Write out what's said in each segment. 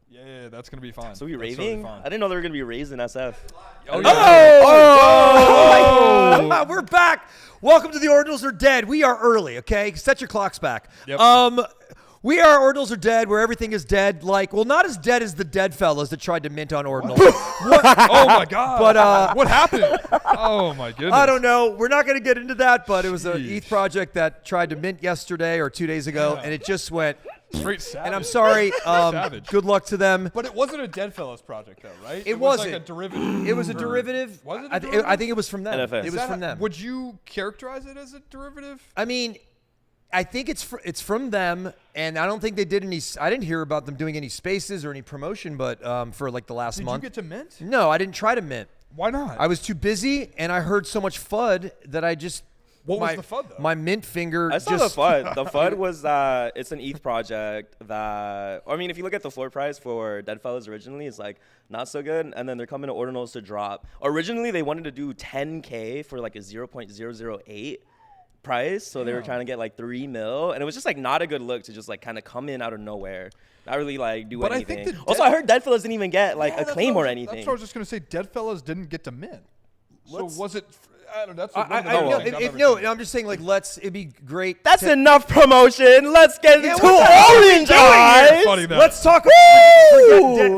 Yeah, that's gonna be fun. So we raving? I didn't know they were gonna be raised in SF. Oh! We're back. Welcome to the Ordinals Are Dead. We are early, okay? Set your clocks back. Yep. We are Ordinals Are Dead, where everything is dead. Like, well, not as dead as the dead fellas that tried to mint on Ordinals. Oh my God! But what happened? Oh my goodness! I don't know. We're not going to get into that. But it was an ETH project that tried to mint yesterday or 2 days ago, and it just went straight savage. And I'm sorry. Good luck to them. But it wasn't a Deadfellas project, though, right? It wasn't. Like a derivative. It was a derivative. Was it a derivative? I think it was from them. NFS. It was from them. Would you characterize it as a derivative? I mean, I think it's from them, and I don't think they did any. I didn't hear about them doing any spaces or any promotion, but for like the last month. Did you get to mint? No, I didn't try to mint. Why not? I was too busy, and I heard so much FUD that I just. What was the FUD, though? My mint finger. I saw the FUD. The FUD was that it's an ETH project that, I mean, if you look at the floor price for Deadfellas originally, it's like not so good. And then they're coming to Ordinals to drop. Originally, they wanted to do 10K for like a 0.008 price. So they were trying to get like 3 mil. And it was just like not a good look to just like kind of come in out of nowhere. Not really like do anything. I think also, I heard Deadfellas didn't even get like a claim or anything. That's what I was just going to say. Deadfellas didn't get to mint. So was it... I don't know. I'm just saying, like, it'd be great. That's enough promotion. Let's get into Orange-Eyes. Let's talk.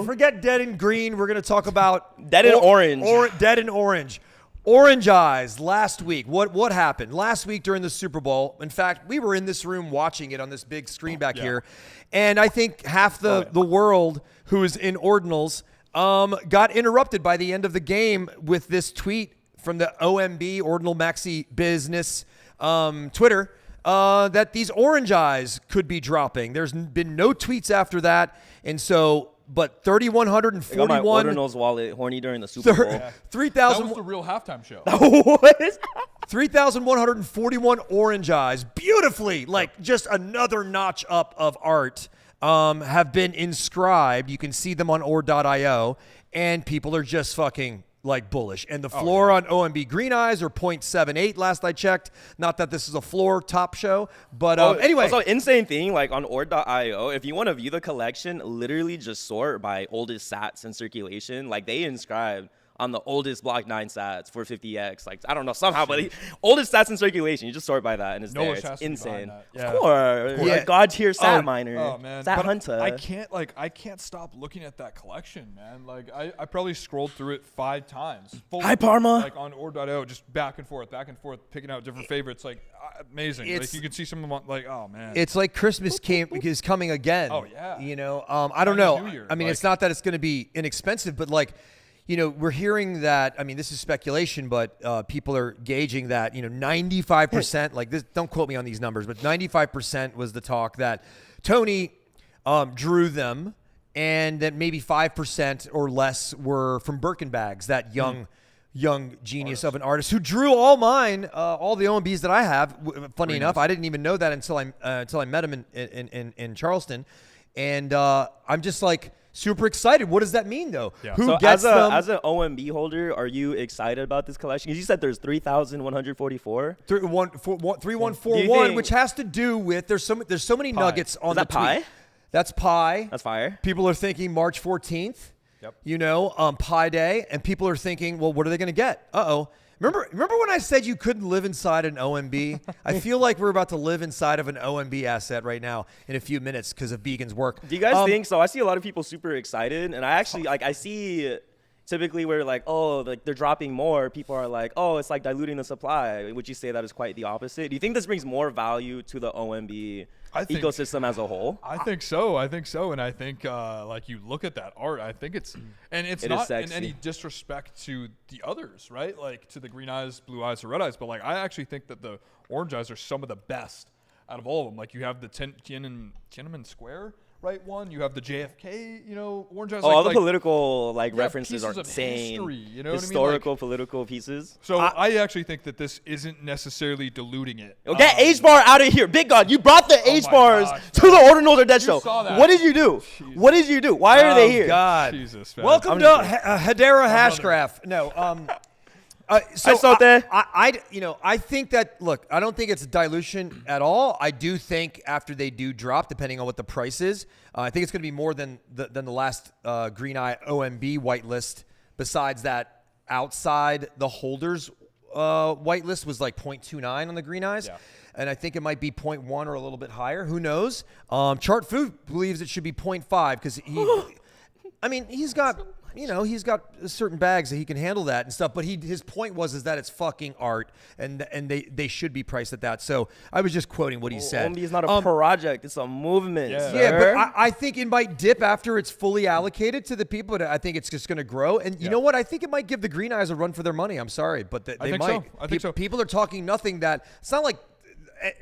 Forget Dead and Green. We're going to talk about Dead and Orange. Dead and Orange. Orange-Eyes last week. What happened? Last week during the Super Bowl, in fact, we were in this room watching it on this big screen back here. And I think half the world who is in Ordinals got interrupted by the end of the game with this tweet from the OMB Ordinal Maxi Business Twitter that these Orange-Eyes could be dropping. There's been no tweets after that, and so but 3,141. I got my Ordinals wallet horny during the Super Bowl. 3,000. That was the real halftime show. What is that? 3,141 Orange-Eyes, beautifully, like just another notch up of art, have been inscribed. You can see them on Ord.io, and people are just fucking like bullish. And the floor on OMB Green Eyes are 0.78 last I checked. Not that this is a floor top show, but anyway. Also, insane thing, like on Ord.io, if you want to view the collection, literally just sort by oldest sats in circulation. Like they inscribed on the oldest Block 9 sats for 50X. Like, I don't know, somehow, but oldest sats in circulation. You just sort by that, and it's there. It's insane. Yeah. Of course. Yeah. God tier sat miner. Oh, man. Sat but hunter. I can't stop looking at that collection, man. Like, I probably scrolled through it 5 times. Hi, Parma. Like, on Ord.io, just back and forth, picking out different favorites. Like, amazing. Like, you can see some of them, like, oh, man. It's like Christmas is coming again. Oh, yeah. You know, I don't know. New Year, I mean, it's not that it's going to be inexpensive, but like, you know, we're hearing that, I mean, this is speculation, but people are gauging that, you know, 95%, like this, don't quote me on these numbers, but 95% was the talk that Tony drew them, and that maybe 5% or less were from Birkin bags, that young genius of an artist who drew all mine, all the OMBs that I have. Funny enough, I didn't even know that until I met him in Charleston. And I'm just like, super excited. What does that mean, though? Yeah. Who So gets them? as an OMB holder, are you excited about this collection? Because you said there's 3,144. 3141, which has to do with there's so many nuggets on the tweet. Pi? That's Pi. That's fire. People are thinking March 14th. Yep. You know, Pi Day, and people are thinking, well, what are they going to get? Uh-oh. Remember when I said you couldn't live inside an OMB? I feel like we're about to live inside of an OMB asset right now in a few minutes because of Vegan's work. Do you guys think so? I see a lot of people super excited, and I actually like I see typically where like, oh, like they're dropping more. People are like, oh, it's like diluting the supply. Would you say that is quite the opposite? Do you think this brings more value to the OMB ecosystem as a whole? I think so. And I think like you look at that art, I think it's not in any disrespect to the others, right? Like to the Green Eyes, Blue Eyes, or Red Eyes, but like I actually think that the Orange Eyes are some of the best out of all of them. Like you have the Tiananmen Square, right one. You have the JFK, you know, Orange Eyes. Oh, all the political references are pieces of insane. History, you know historical, what I mean? Like, political pieces. So I actually think that this isn't necessarily diluting it. Get H-bar out of here. BitGod, you brought the H-bars to the Ordinals Are Dead show. What did you do? Jesus. What did you do? Why are they here? God. Jesus, man. Welcome to Hedera Hashcraft. No, I think that, look, I don't think it's dilution at all. I do think after they do drop, depending on what the price is, I think it's going to be more than the last Green Eye OMB whitelist. Besides that, outside the holders whitelist was like 0.29 on the Green Eyes. Yeah. And I think it might be 0.1 or a little bit higher. Who knows? Chart Food believes it should be 0.5 because he's got certain bags that he can handle that and stuff. But his point was that it's fucking art and they should be priced at that. So I was just quoting what he said. OMB is not a project; it's a movement. Yeah, but I think it might dip after it's fully allocated to the people. But I think it's just going to grow. And you know what? I think it might give the Green Eyes a run for their money. I'm sorry, but they might. So. I think so. People are talking nothing that it's not like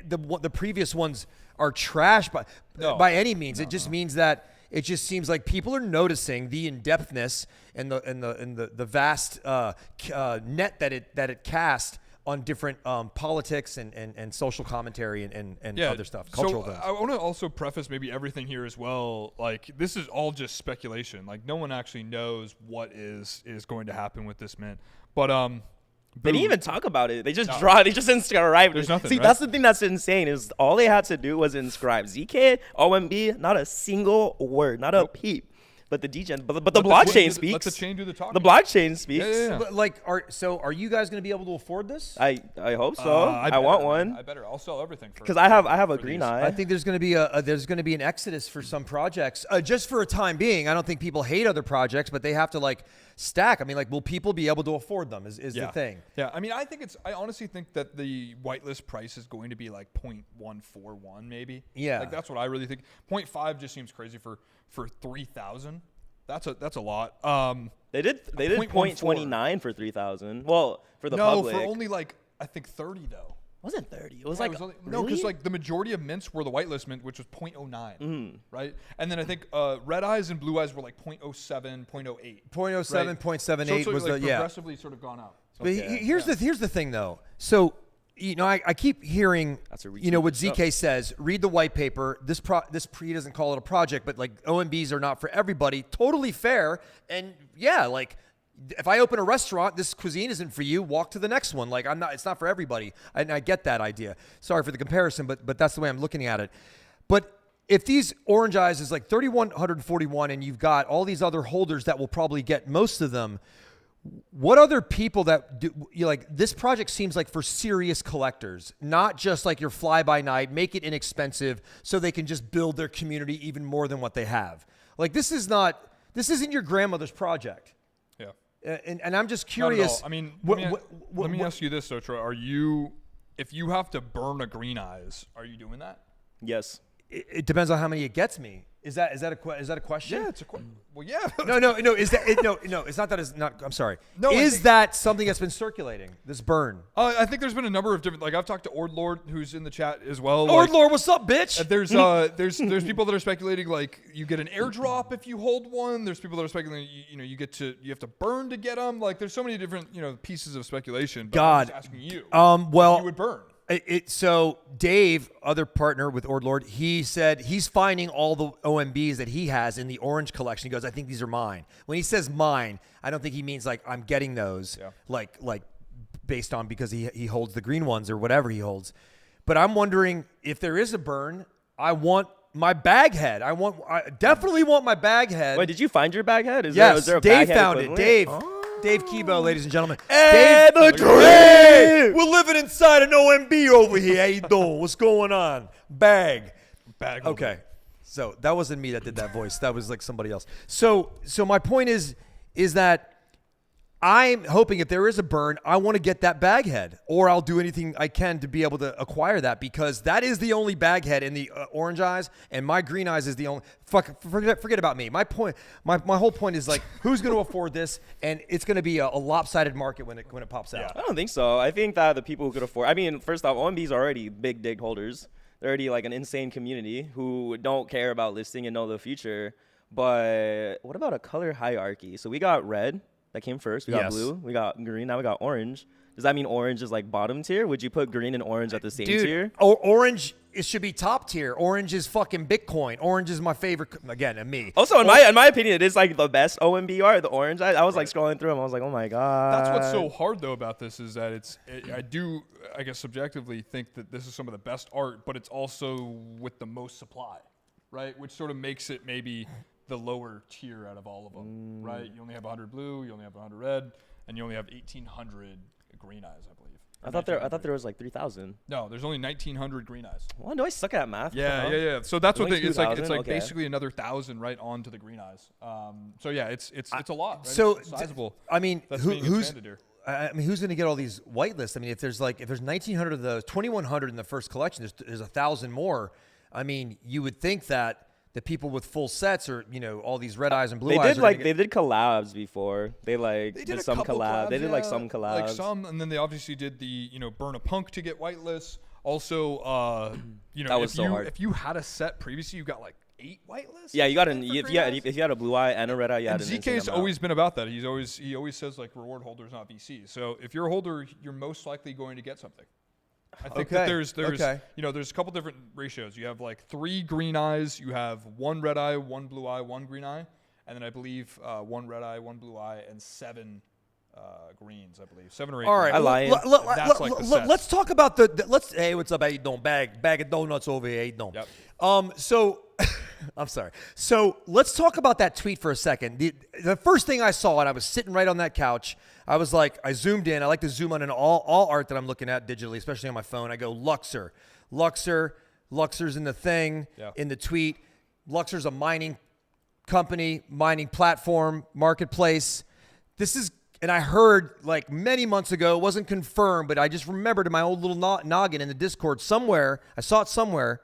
the previous ones are trash by any means. It just means that. It just seems like people are noticing the in-depthness and the vast net that it cast on different politics and social commentary and other stuff, cultural things. I want to also preface maybe everything here as well. Like, this is all just speculation. Like, no one actually knows what is going to happen with this mint. But they didn't even talk about it. They just draw. They just inscribed. There's nothing. See, that's the thing that's insane is all they had to do was inscribe ZK, OMB, not a single word, not a peep. But the degen, but the blockchain speaks. Let the chain do the talking. The blockchain speaks. Yeah. But are you guys going to be able to afford this? I hope so. I want one. I'll sell everything because I have a Green Eye. I think there's going to be an exodus for some projects just for a time being. I don't think people hate other projects, but they have to stack. I mean, will people be able to afford them? Is the thing. Yeah. I mean, I honestly think that the whitelist price is going to be like 0.141 maybe. Yeah. Like that's what I really think. 0.5 just seems crazy for 3,000. That's a lot. They did 0.29 for 3,000. Well, for the public. No, for only I think 30 though. Wasn't 30. It was really? No, because the majority of mints were the whitelist mint, which was 0.09, right? And then I think red eyes and blue eyes were like 0.07, 0.08. 0.07, right? 0.78 so was progressively sort of gone up. But here's the thing though. So I keep hearing what ZK says. Read the white paper. He doesn't call it a project, but OMBs are not for everybody. Totally fair. And if I open a restaurant, this cuisine isn't for you. Walk to the next one. It's not for everybody. And I get that idea. Sorry for the comparison, but that's the way I'm looking at it. But if these Orange-Eyes is 3,141 and you've got all these other holders that will probably get most of them, what other people that do this project seems like for serious collectors, not just your fly by night, make it inexpensive so they can just build their community even more than what they have. This isn't your grandmother's project. Yeah. And I'm just curious. I mean, let me ask you this, though, Troy. If you have to burn a Green Eyes, are you doing that? Yes. It depends on how many it gets me. Is that a question? Yeah, it's a question. Well, yeah. No. Is that no? It's not that. It's not. I'm sorry. No. Is that something that's been circulating? This burn. I think there's been a number of different. I've talked to Ordlord, who's in the chat as well. Ordlord, what's up, bitch? There's people that are speculating you get an airdrop if you hold one. There's people that are speculating you have to burn to get them. There's so many different pieces of speculation. But I'm just asking you. Well, you would burn. So Dave, other partner with Ordlord, he said he's finding all the OMBs that he has in the orange collection. He goes, I think these are mine. When he says mine, I don't think he means I'm getting those, based on because he holds the green ones or whatever he holds. But I'm wondering if there is a burn. I want my bag head. I definitely want my bag head. Wait, did you find your bag head? Yes, there a Dave bag found head it. Dave Kibo, ladies and gentlemen. And Dave, the dream! We're living inside an OMB over here. How you doing? What's going on? Bag. Okay. So that wasn't me that did that voice. That was somebody else. So my point is that I'm hoping if there is a burn, I want to get that bag head, or I'll do anything I can to be able to acquire that, because that is the only bag head in the Orange-Eyes, and my Green Eyes is the only. Forget about me. My whole point is who's going to afford this, and it's going to be a lopsided market when it pops out. I don't think so. I think that the people who could afford. I mean, first off, OMBs are already big dig holders. They're already an insane community who don't care about listing and know the future. But what about a color hierarchy? So we got red. That came first. We got blue. We got green. Now we got orange. Does that mean orange is like bottom tier? Would you put green and orange at the same tier? Orange, it should be top tier. Orange is fucking Bitcoin. Orange is my favorite. Again, and me. Also, in my opinion, it is like the best OMB art, the Orange-Eyes. I was like scrolling through them. I was like, oh my God. That's what's so hard though about this is that I guess subjectively think that this is some of the best art, but it's also with the most supply, right? Which sort of makes it maybe the lower tier out of all of them, right? You only have 100 blue, you only have 100 red, and you only have 1,800 green eyes, I believe. I thought there was like 3,000. No, there's only 1,900 green eyes. Well, do I suck at math? Yeah. So that's what it's like. It's like okay. basically another 1,000 right onto the green eyes. So yeah, it's a lot. Right? So it's sizable. I mean, who's here. I mean, who's going to get all these whitelists? I mean, if there's 1,900 of those, 2,100 in the first collection, there's 1,000 more. I mean, you would think that the people with full sets or all these red eyes and blue eyes. They did collabs before. They did some collabs. They did like some collabs. Like some, and then they obviously did the burn a punk to get whitelists. Also, that was so hard. If you had a set previously, you got like 8 whitelists. Yeah, you got if you had a blue eye and a red eye, you had an ZK's always been about that. He always says like reward holders, not VC. So if you're a holder, you're most likely going to get something. I think that there's a couple different ratios. You have like 3 green eyes, you have 1 red eye, 1 blue eye, 1 green eye, and then I believe 1 red eye, 1 blue eye, and 7 greens. I believe 7 or 8. All right, I lied. Let's talk about let's. Hey, what's up? How you doing? Bag of donuts over here. How you doing? Yep. So I'm sorry. So let's talk about that tweet for a second. The first thing I saw, and I was sitting right on that couch. I was like, I zoomed in. I like to zoom on in all art that I'm looking at digitally, especially on my phone. I go Luxor. Luxor's in the thing, in the tweet. Luxor's a mining company, mining platform, marketplace. This is, and I heard like many months ago, it wasn't confirmed, but I just remembered in my old little noggin in the Discord somewhere, I saw it somewhere,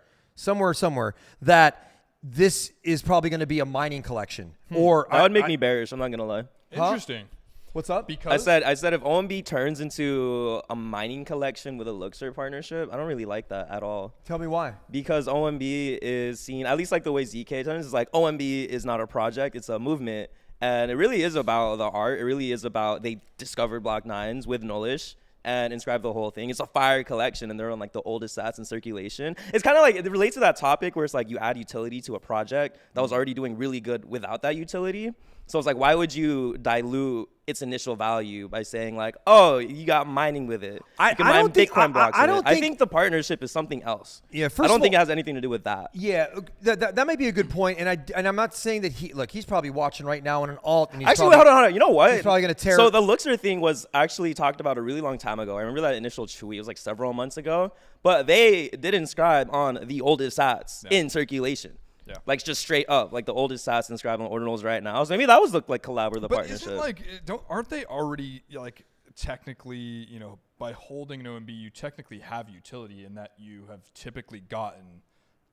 that this is probably going to be a mining collection. Or that would make me bearish. I'm not going to lie. Interesting. What's up? Because I said if OMB turns into a mining collection with a Luxor partnership, I don't really like that at all. Tell me why. Because OMB is seen, at least like the way ZK turns, is like OMB is not a project, it's a movement. And it really is about the art. It really is about, they discovered Block 9s with Nullish and inscribed the whole thing. It's a fire collection, and they're on like the oldest sats in circulation. It's kind of like, it relates to that topic where it's like you add utility to a project that was already doing really good without that utility. So it's like, why would you dilute its initial value by saying like, oh, you got mining with it? You can mine Bitcoin blocks with it. I think the partnership is something else. Yeah, I don't think it has anything to do with that. Yeah, that might be a good point. And I'm not saying that he's probably watching right now on an alt. And he's actually, hold on. You know what? He's probably going to tear. So the Luxor thing was actually talked about a really long time ago. I remember that initial tweet. It was like several months ago. But they did inscribe on the oldest sats in circulation. Yeah. Like just straight up, like the oldest sats inscribed on Ordinals right now. So maybe that was like collab or the partnership. Isn't like aren't they already like technically, by holding an OMB, you technically have utility in that you have typically gotten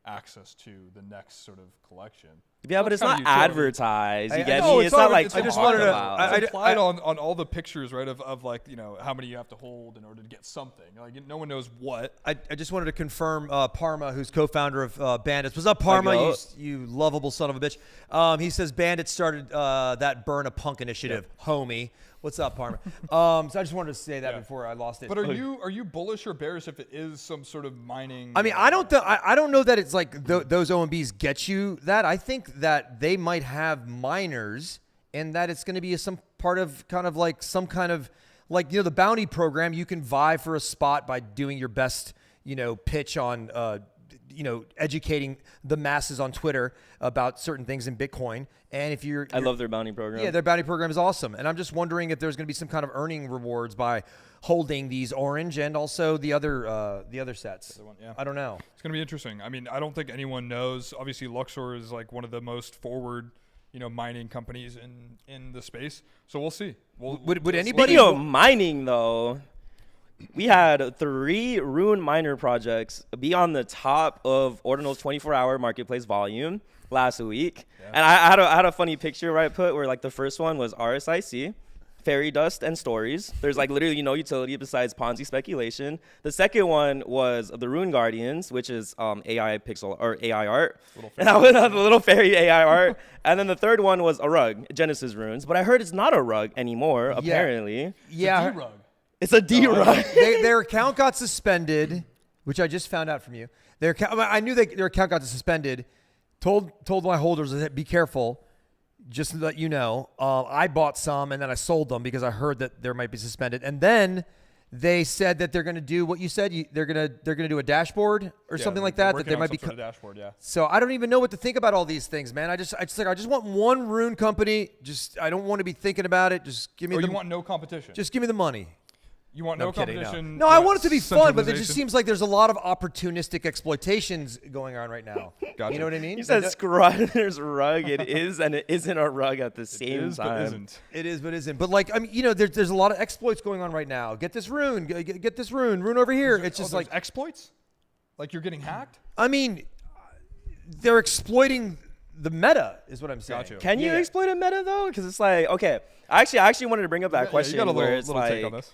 access to the next sort of collection. Yeah, but it's not advertised. You get me? It's not like I just wanted to. It's applied on all the pictures, right? Of like how many you have to hold in order to get something. Like no one knows what. I just wanted to confirm Parma, who's co-founder of Bandits. What's up, Parma? You lovable son of a bitch. He says Bandits started that Burn a Punk initiative, homie. What's up, Parma? So I just wanted to say that before I lost it. But are you bullish or bearish if it is some sort of mining? I mean, I don't know that it's like those OMBs get you that. I think that they might have miners, and that it's going to be some part of kind of like some kind of like the bounty program. You can vie for a spot by doing your best pitch on educating the masses on Twitter about certain things in Bitcoin. And if I love their bounty program. Yeah, their bounty program is awesome. And I'm just wondering if there's going to be some kind of earning rewards by holding these orange and also the other sets. I don't know. It's going to be interesting. I mean, I don't think anyone knows. Obviously, Luxor is like one of the most forward, mining companies in the space. So we'll see. Would anybody? Speaking of mining, though, we had 3 Rune miner projects be on the top of Ordinals 24-hour marketplace volume last week. Yeah. And I had a funny picture where I put where like the first one was RSIC, Fairy Dust, and Stories. There's like literally no utility besides Ponzi speculation. The second one was the Rune Guardians, which is AI pixel or AI art. The little fairy AI art. And then the third one was a rug, Genesis Runes. But I heard it's not a rug anymore, apparently. Yeah. It's a D-rug. It's a D rug. Their account got suspended, which I just found out from you. Their account, I knew their account got suspended. Told my holders, be careful. Just to let you know, I bought some and then I sold them because I heard that there might be suspended. And then they said that they're going to do what you said. They're going to do a dashboard or something like that. That there might be a dashboard. Yeah. So I don't even know what to think about all these things, man. I just want one rune company. I don't want to be thinking about it. Just give me. You want no competition. Just give me the money. You want no competition? No, I want it to be fun, but it just seems like there's a lot of opportunistic exploitations going on right now. Gotcha. You know what I mean? You said Scrotter's rug. It is and it isn't a rug at the same time. But isn't. It is, but isn't. But like, I mean, there's a lot of exploits going on right now. Get this rune. Get this rune. Rune over here. It's just like exploits. Like you're getting hacked. I mean, they're exploiting the meta, is what I'm saying. Gotcha. Can you exploit a meta though? Because it's like, okay, I actually wanted to bring up that question. You got a where it's little like, take on this.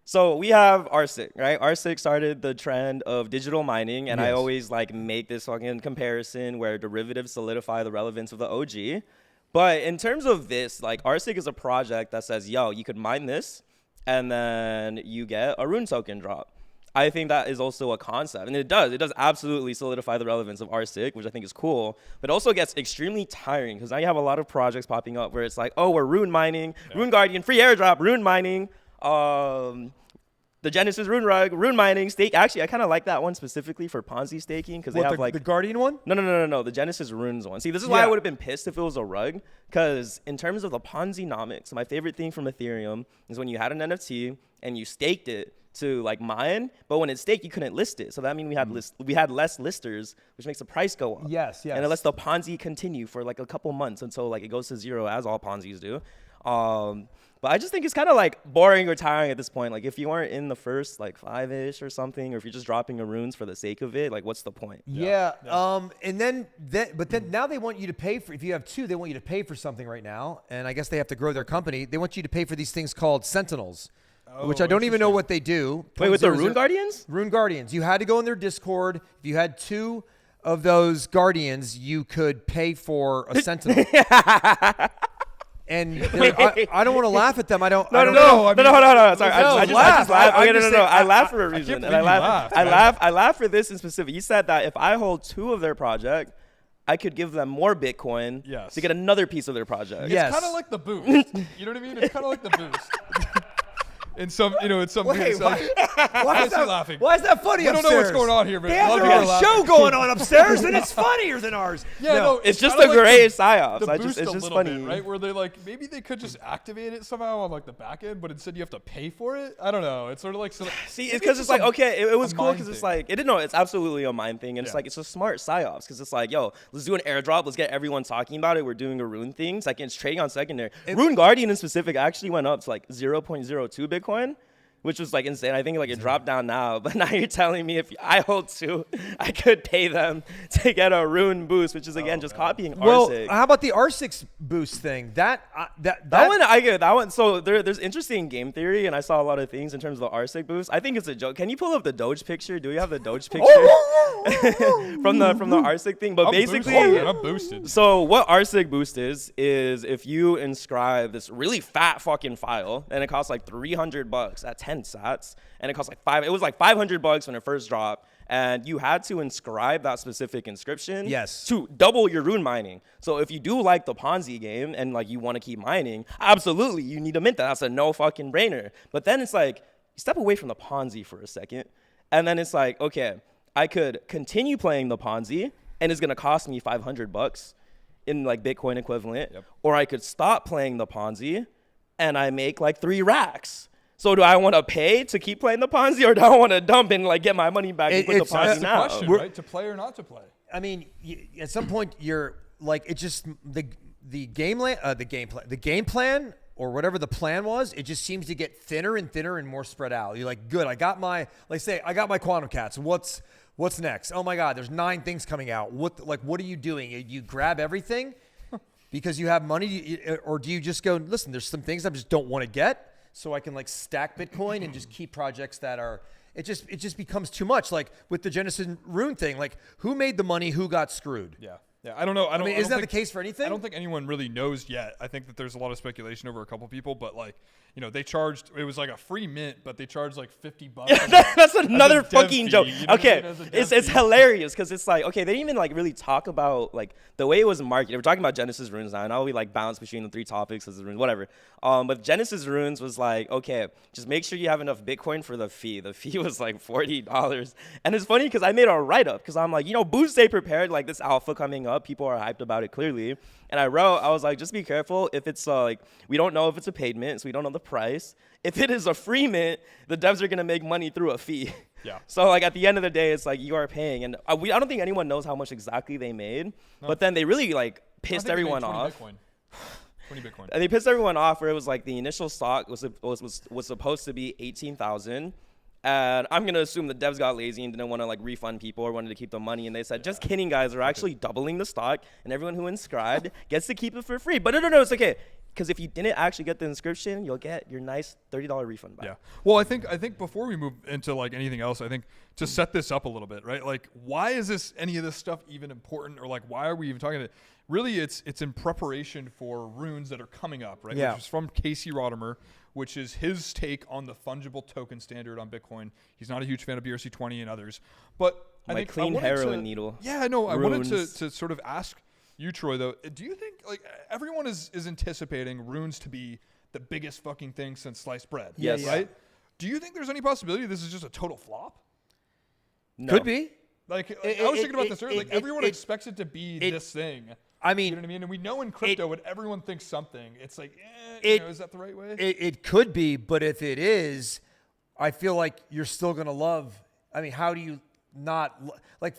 So we have RSIC, right? RSIC started the trend of digital mining, and I always like make this fucking comparison where derivatives solidify the relevance of the OG. But in terms of this, like RSIC is a project that says, yo, you could mine this, and then you get a rune token drop. I think that is also a concept, and it does absolutely solidify the relevance of RSIC, which I think is cool, but also gets extremely tiring because now you have a lot of projects popping up where it's like, oh, we're rune mining, Rune Guardian, free airdrop, rune mining, the Genesis rune rug, rune mining, stake. Actually, I kind of like that one specifically for Ponzi staking because they have like the Guardian one. No, the Genesis runes one. See, this is why I would have been pissed if it was a rug, because in terms of the Ponzi-nomics, my favorite thing from Ethereum is when you had an NFT and you staked it to like mine, but when it's staked, you couldn't list it. So that means we had less listers, which makes the price go up. Yes. And it lets the Ponzi continue for like a couple months until like it goes to zero, as all Ponzi's do. But I just think it's kind of like boring or tiring at this point. Like if you aren't in the first like 5-ish or something, or if you're just dropping the runes for the sake of it, like what's the point? Yeah. And then now they want you to pay for, if you have two, they want you to pay for something right now. And I guess they have to grow their company. They want you to pay for these things called Sentinels, which I don't even know what they do. Wait, with the Rune Guardians? Rune Guardians. You had to go in their Discord. If you had two of those Guardians, you could pay for a Sentinel. And I don't want to laugh at them. I don't. No. Sorry, I just laugh. Okay, no. I laugh for a reason, and I laugh for this in specific. You said that if I hold two of their project, I could give them more Bitcoin to get another piece of their project. It's kind of like the boost. You know what I mean? It's kind of like the boost. In some Wait, why is that laughing? Why is that funny? I don't know what's going on here, but they have their own show going on upstairs, and it's funnier than ours. Yeah, no, it's just the greatest psyops. It's just funny, bit, right? Where they like maybe they could just activate it somehow on like the back end, but instead you have to pay for it. I don't know. It's sort of like see, it's because it's like okay, it was cool because it's like it's absolutely a mind thing, and it's like it's a smart psyops because it's like yo, let's do an airdrop, let's get everyone talking about it. We're doing a rune thing. It's like it's trading on secondary. Rune Guardian in specific actually went up to like 0.02 Bitcoin. Which was like insane. I think like it dropped down now, but now you're telling me if I hold two, I could pay them to get a rune boost, which is again just copying RSIC. Well, how about the R6 boost thing? That one I get that one. So there's interesting game theory, and I saw a lot of things in terms of the RSIC boost. I think it's a joke. Can you pull up the Doge picture? Do we have the Doge picture from the RSIC thing? But basically, I'm boosted. So what RSIC boost is if you inscribe this really fat fucking file, and it costs like $300 at 10 sats, and it cost like it was like $500 when it first dropped, and you had to inscribe that specific inscription to double your rune mining. So if you do like the Ponzi game and like you want to keep mining, absolutely you need to mint that. That's a no fucking brainer. But then it's like you step away from the Ponzi for a second, and then it's like, okay, I could continue playing the Ponzi and it's gonna cost me $500 in like Bitcoin equivalent, or I could stop playing the Ponzi and I make like 3 racks. So do I want to pay to keep playing the Ponzi, or do I want to dump and like get my money back and put the Ponzi now? That's the question, right? To play or not to play? I mean, at some point you're like, it just the game plan or whatever the plan was, it just seems to get thinner and thinner and more spread out. You're like, good, I got my quantum cats. What's next? Oh my God, there's 9 things coming out. What are you doing? You grab everything because you have money, or do you just go, listen, there's some things I just don't want to get, so I can like stack Bitcoin and just keep projects that are, it just becomes too much. Like with the Genesis Rune thing, like who made the money, who got screwed? Yeah. Yeah, I don't know. I mean, isn't that the case for anything? I don't think anyone really knows yet. I think that there's a lot of speculation over a couple people, but like, they charged, it was like a free mint, but they charged like $50. That's another fucking joke. Okay, it's hilarious because it's like, okay, they didn't even like really talk about like the way it was marketed. We're talking about Genesis runes now, and how we like bounce between the 3 topics as the runes, whatever. But Genesis runes was like, okay, just make sure you have enough Bitcoin for the fee. The fee was like $40, and it's funny because I made a write-up because I'm like, Boost, stay prepared, like this alpha coming up, people are hyped about it clearly. And I was like, just be careful if it's like, we don't know if it's a paid mint, so we don't know the price. If it is a free mint, the devs are going to make money through a fee. Yeah. So like at the end of the day, it's like you are paying. And I don't think anyone knows how much exactly they made. No. But then they really like pissed everyone off. 20 Bitcoin. And they pissed everyone off where it was like the initial stock was supposed to be 18,000. And I'm going to assume the devs got lazy and didn't want to like refund people or wanted to keep the money. And they said, just kidding, guys. We're actually doubling the stock. And everyone who inscribed gets to keep it for free. But no, it's okay. Because if you didn't actually get the inscription, you'll get your nice $30 refund back. Yeah. Well, I think before we move into like anything else, I think to set this up a little bit, right? Like, why is any of this stuff even important? Or like, why are we even talking about it? Really, it's in preparation for runes that are coming up, right? Yeah. Which is from Casey Rodimer, which is his take on the fungible token standard on Bitcoin. He's not a huge fan of BRC20 and others. But I think clean heroin needle. Yeah, no, I wanted to sort of ask you, Troy, though, do you think, like, everyone is anticipating runes to be the biggest fucking thing since sliced bread? Yes. Right? Do you think there's any possibility this is just a total flop? No. Could be. Like, I was thinking about this earlier. Like, everyone expects it to be this thing. I mean, you know what I mean? And we know in crypto when everyone thinks something, it's like, is that the right way? It could be, but if it is, I feel like you're still going to love. I mean, how do you not like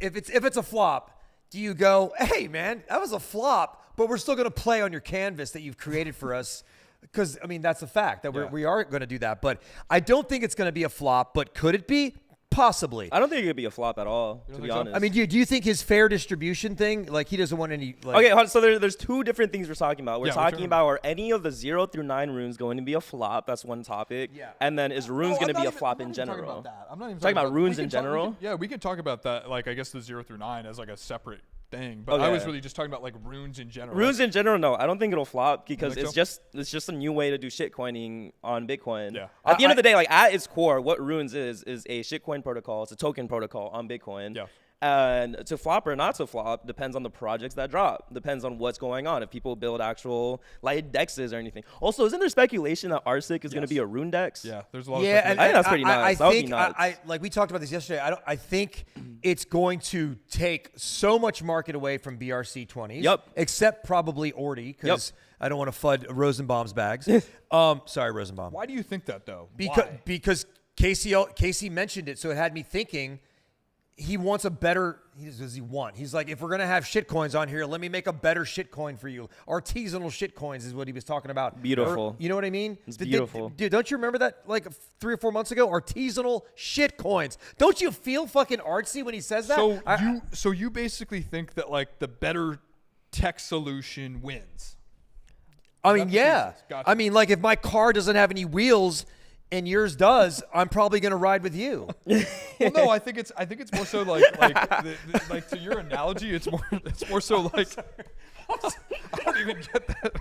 if it's a flop, do you go, hey man, that was a flop, but we're still going to play on your canvas that you've created for us? Because I mean, that's a fact that we are going to do that. But I don't think it's going to be a flop. But could it be? Possibly. I don't think it could be a flop at all, to be honest. I mean, do you think his fair distribution thing, like he doesn't want any... Like, okay, so there's 2 different things we're talking about. We're talking about are any of the 0 through 9 runes going to be a flop? That's one topic. Yeah. And then is runes going to be a flop in general? I'm not even talking about runes in general. We can talk about that, like I guess the 0 through 9 as like a separate thing, but I was really just talking about like runes in general. Runes in general, no, I don't think it'll flop because it's just a new way to do shitcoining on Bitcoin. Yeah. At the end of the day, like at its core, what runes is a shitcoin protocol. It's a token protocol on Bitcoin. Yeah. And to flop or not to flop depends on the projects that drop. Depends on what's going on. If people build actual light dexes or anything. Also, isn't there speculation that RSIC is going to be a rune dex? Yeah, there's a lot of speculation. I think that's pretty nuts. I think, like we talked about this yesterday, I think it's going to take so much market away from BRC20s. Yep. Except probably Ordi, because I don't want to FUD Rosenbaum's bags. Sorry, Rosenbaum. Why do you think that, though? Because Casey mentioned it, so it had me thinking he wants a better. Does he want? He's like, if we're gonna have shit coins on here, let me make a better shit coin for you. Artisanal shit coins is what he was talking about. Beautiful. You know what I mean? It's beautiful. Dude, don't you remember that like 3 or 4 months ago? Artisanal shit coins. Don't you feel fucking artsy when he says that? So you basically think that like the better tech solution wins? I mean, yeah. Gotcha. I mean, like if my car doesn't have any wheels and yours does, I'm probably gonna ride with you. Well, no, I think it's more so like like to your analogy, it's more so like I don't even get that.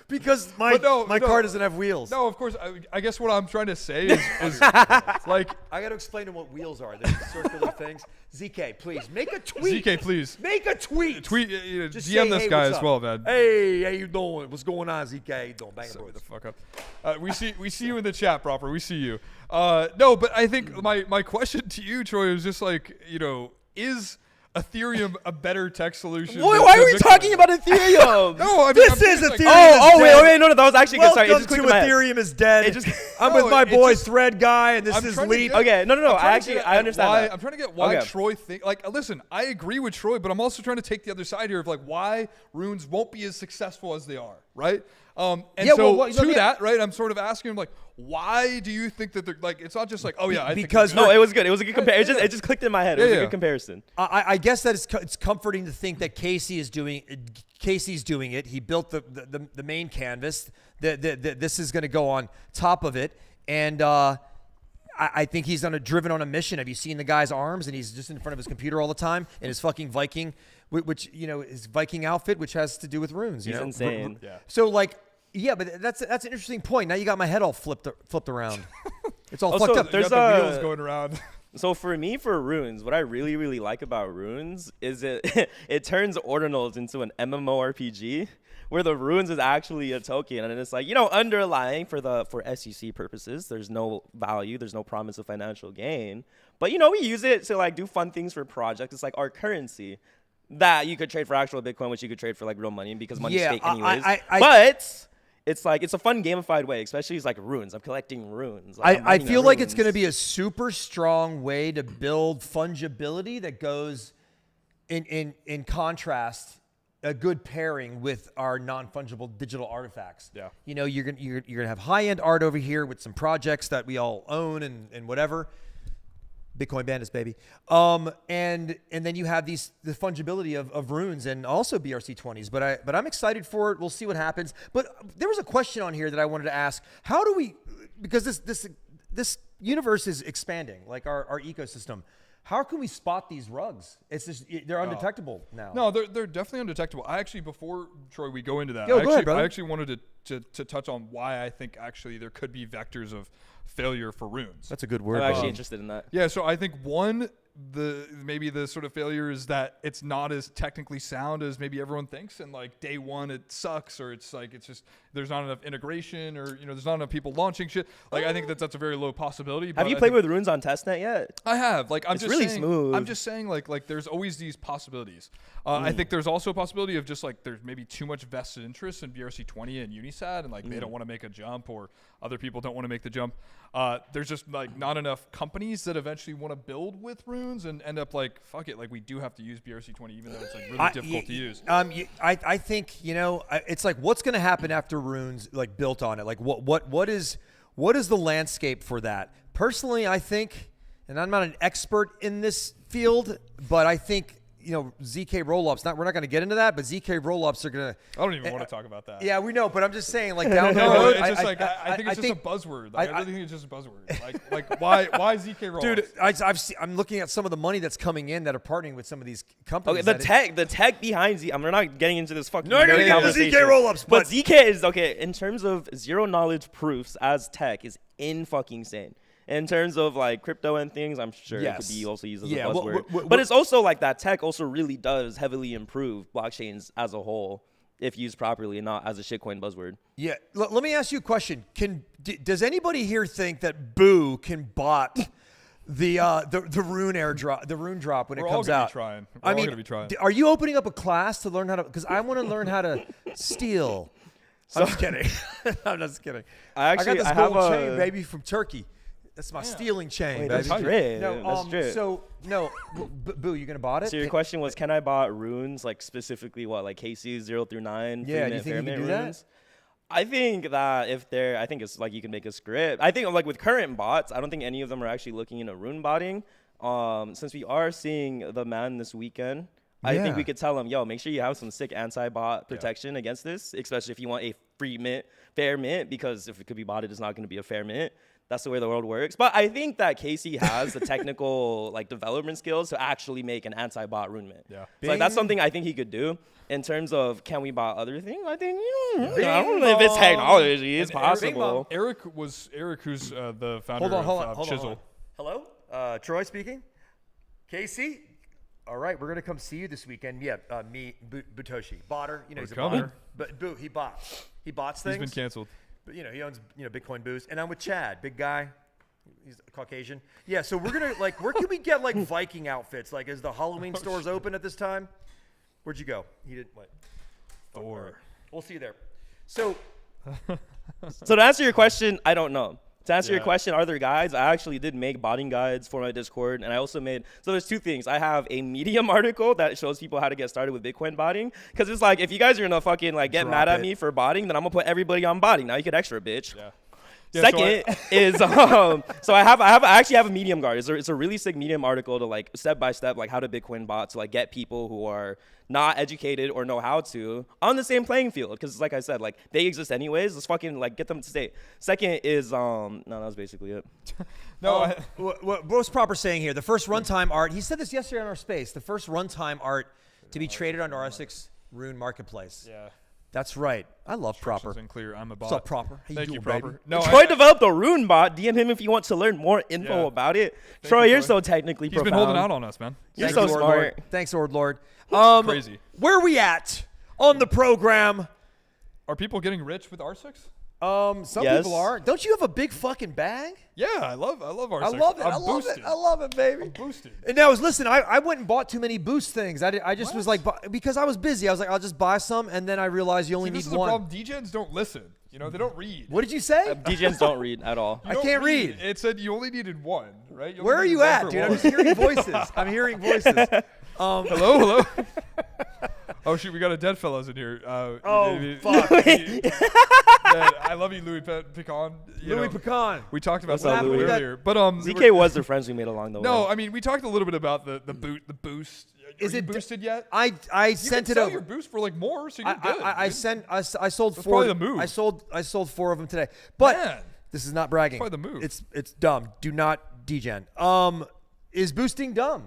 Because my car doesn't have wheels. No, of course. I guess what I'm trying to say is like I got to explain to him what wheels are. They're circular things. ZK, please make a tweet. ZK, please make a tweet. Just DM this guy as well, man. Hey, how you doing? What's going on, ZK? How you doing? Bang the fuck up. We see you in the chat, proper. We see you. No, but I think my question to you, Troy, is just like, is Ethereum a better tech solution? Why are we talking about Ethereum? No, I mean, this is Ethereum. Wait, no, that was actually good. Sorry, Welcome to Ethereum is dead. I'm with my boy Thread Guy, and this is Leap. Okay, no. I understand that. I'm trying to get why Troy think like. Listen, I agree with Troy, but I'm also trying to take the other side here of like why runes won't be as successful as they are, right? That, right? I'm sort of asking him like, why do you think that they're like? It's not just like, because it was good. It was a good comparison. It just clicked in my head. It was a good comparison. I guess that it's comforting to think that Casey's doing it. He built the main canvas. This is going to go on top of it, and I think he's driven on a mission. Have you seen the guy's arms? And he's just in front of his computer all the time in his fucking Viking which is Viking outfit, which has to do with runes. He's insane. Yeah. So like, yeah, but that's an interesting point. Now you got my head all flipped around. It's all fucked up. There's the wheels going around. So for me, for runes, what I really, really like about runes is it turns Ordinals into an MMORPG where the runes is actually a token, and it's like, underlying for SEC purposes, there's no value, there's no promise of financial gain, but we use it to like do fun things for projects. It's like our currency that you could trade for actual Bitcoin, which you could trade for like real money because money's fake anyways. But it's like, it's a fun gamified way, especially it's like runes. I'm collecting runes. Like, I feel like it's going to be a super strong way to build fungibility that goes in contrast, a good pairing with our non-fungible digital artifacts. Yeah. You're gonna have high-end art over here with some projects that we all own and whatever. Bitcoin Bandits, baby. And then you have the fungibility of runes and also BRC20s. But I'm excited for it. We'll see what happens. But there was a question on here that I wanted to ask. How do we, because this universe is expanding, like our ecosystem. How can we spot these rugs? It's just, they're undetectable now. No, they're definitely undetectable. I actually, before Troy, we go into that. Go ahead, brother. I actually wanted to touch on why I think actually there could be vectors of failure for runes. That's a good word. I'm actually interested in that. Yeah, so I think maybe the sort of failure is that it's not as technically sound as maybe everyone thinks, and like day one it sucks, or it's just there's not enough integration, or there's not enough people launching shit. Like I think that's a very low possibility. Have you played with runes on testnet yet? I have. Like it's really smooth. I'm just saying like there's always these possibilities. I think there's also a possibility of just like there's maybe too much vested interest in BRC20 and Unisat, and like they don't want to make a jump, or other people don't want to make the jump. There's just like not enough companies that eventually want to build with runes and end up like, fuck it, like we do have to use BRC20 even though it's like really difficult to use. I think it's like, what's going to happen after runes like built on it? Like what is the landscape for that? Personally, I think, and I'm not an expert in this field, but I think ZK rollups. We're not going to get into that, but ZK rollups are going to. I don't even want to talk about that. Yeah, we know, but I'm just saying, like down the road. It's just I think it's just a buzzword. Like, I really think it's just a buzzword. Like why ZK rollups? Dude, I'm looking at some of the money that's coming in that are partnering with some of these companies. Okay, the tech behind Z. We're not getting into this fucking. No, you're getting into ZK rollups, but ZK is okay in terms of zero knowledge proofs as tech is in fucking insane. In terms of like crypto and things, I'm sure it could be also used as a buzzword. But it's also like that tech also really does heavily improve blockchains as a whole if used properly and not as a shitcoin buzzword. Yeah. Let me ask you a question. Does anybody here think that Boo can bot the rune airdrop, the rune drop when it comes out? We're all gonna be trying. Are you opening up a class to learn how to? Because I want to learn how to steal. I'm just kidding. I'm just kidding. I got this gold chain, baby, from Turkey. That's my stealing chain, baby. That's great. That's great. So, no, Boo, you going to bot it? So your question was, can I bot runes, like specifically what, like KC 0 through 9? Yeah, do you think you can do that? I think that I think it's like you can make a script. I think like with current bots, I don't think any of them are actually looking into rune botting. Since we are seeing the man this weekend, I think we could tell him, yo, make sure you have some sick anti-bot protection against this, especially if you want a free mint, fair mint, because if it could be botted, it's not going to be a fair mint. That's the way the world works. But I think that Casey has the technical like development skills to actually make an anti-bot rune mint. Yeah. So like, that's something I think he could do. In terms of can we bot other things, I think I don't know if it's technology. It's possible. Eric, who's the founder of Chisel. Hello, Troy speaking. Casey. All right, we're gonna come see you this weekend. Yeah, me, BooToshi, botter. He's a botter. But Boo, he bots things. He's been canceled. But he owns Bitcoin Boost, and I'm with Chad, big guy. He's Caucasian. Yeah, so we're gonna like, where can we get like Viking outfits? Like, is the Halloween stores open at this time? Where'd you go? He did what? Thor. We'll see you there. So to answer your question, I don't know. To answer your question, are there guides? I actually did make botting guides for my Discord, and I also made, so there's two things. I have a Medium article that shows people how to get started with Bitcoin botting, because it's like, if you guys are gonna fucking like get mad at me for botting, then I'm gonna put everybody on botting. Now you get extra, bitch. Yeah. Second is so I actually have a Medium guide. It's a really sick Medium article to like step by step like how to Bitcoin bot to like get people who are not educated or know how to on the same playing field, because like I said, like they exist anyways. Let's fucking like get them to stay. Second is no, that was basically it. What's proper saying here? The first runtime art. He said this yesterday on our space. The first runtime art to be traded on RSIC Rune Marketplace. Yeah. That's right. I love Proper. Clear. I'm a bot. What's up, Proper? How Thank you you, doing, Proper. baby? No, Troy developed a Rune bot. DM him if you want to learn more info about it. Troy, you're so technically He's profound. been holding out on us, man. You're so smart. Lord. Thanks, Lord. Crazy. Where are we at on the program? Are people getting rich with R6? Some people are. Don't you have a big fucking bag? Yeah, I love R6. I love it. I'm boosted. I love it, baby. I'm boosted. And now, listen, I went and bought too many Boost things. I just was like, because I was busy. I was like, I'll just buy some, and then I realized you only need this is one. The problem. DGens don't listen. You know, they don't read. What did you say? DGens don't read at all. I can't read. It said you only needed one, right? Where are you at, dude? I'm just hearing voices. I'm hearing voices. Hello? Oh, shoot, we got a dead fellows in here. Fuck. Man, I love you, Louis Pecan. Louis Pecan. We talked about What's up, that Louis? earlier. But ZK was the friends we made along the way. No, I mean, we talked a little bit about the boost. Is it boosted yet? I sent it sell over. your boost for like more, so you're good. I sold That's 4. probably the move. I sold 4 of them today. But Man. this is not bragging. That's probably the move. It's dumb. Do not degen. Is boosting dumb?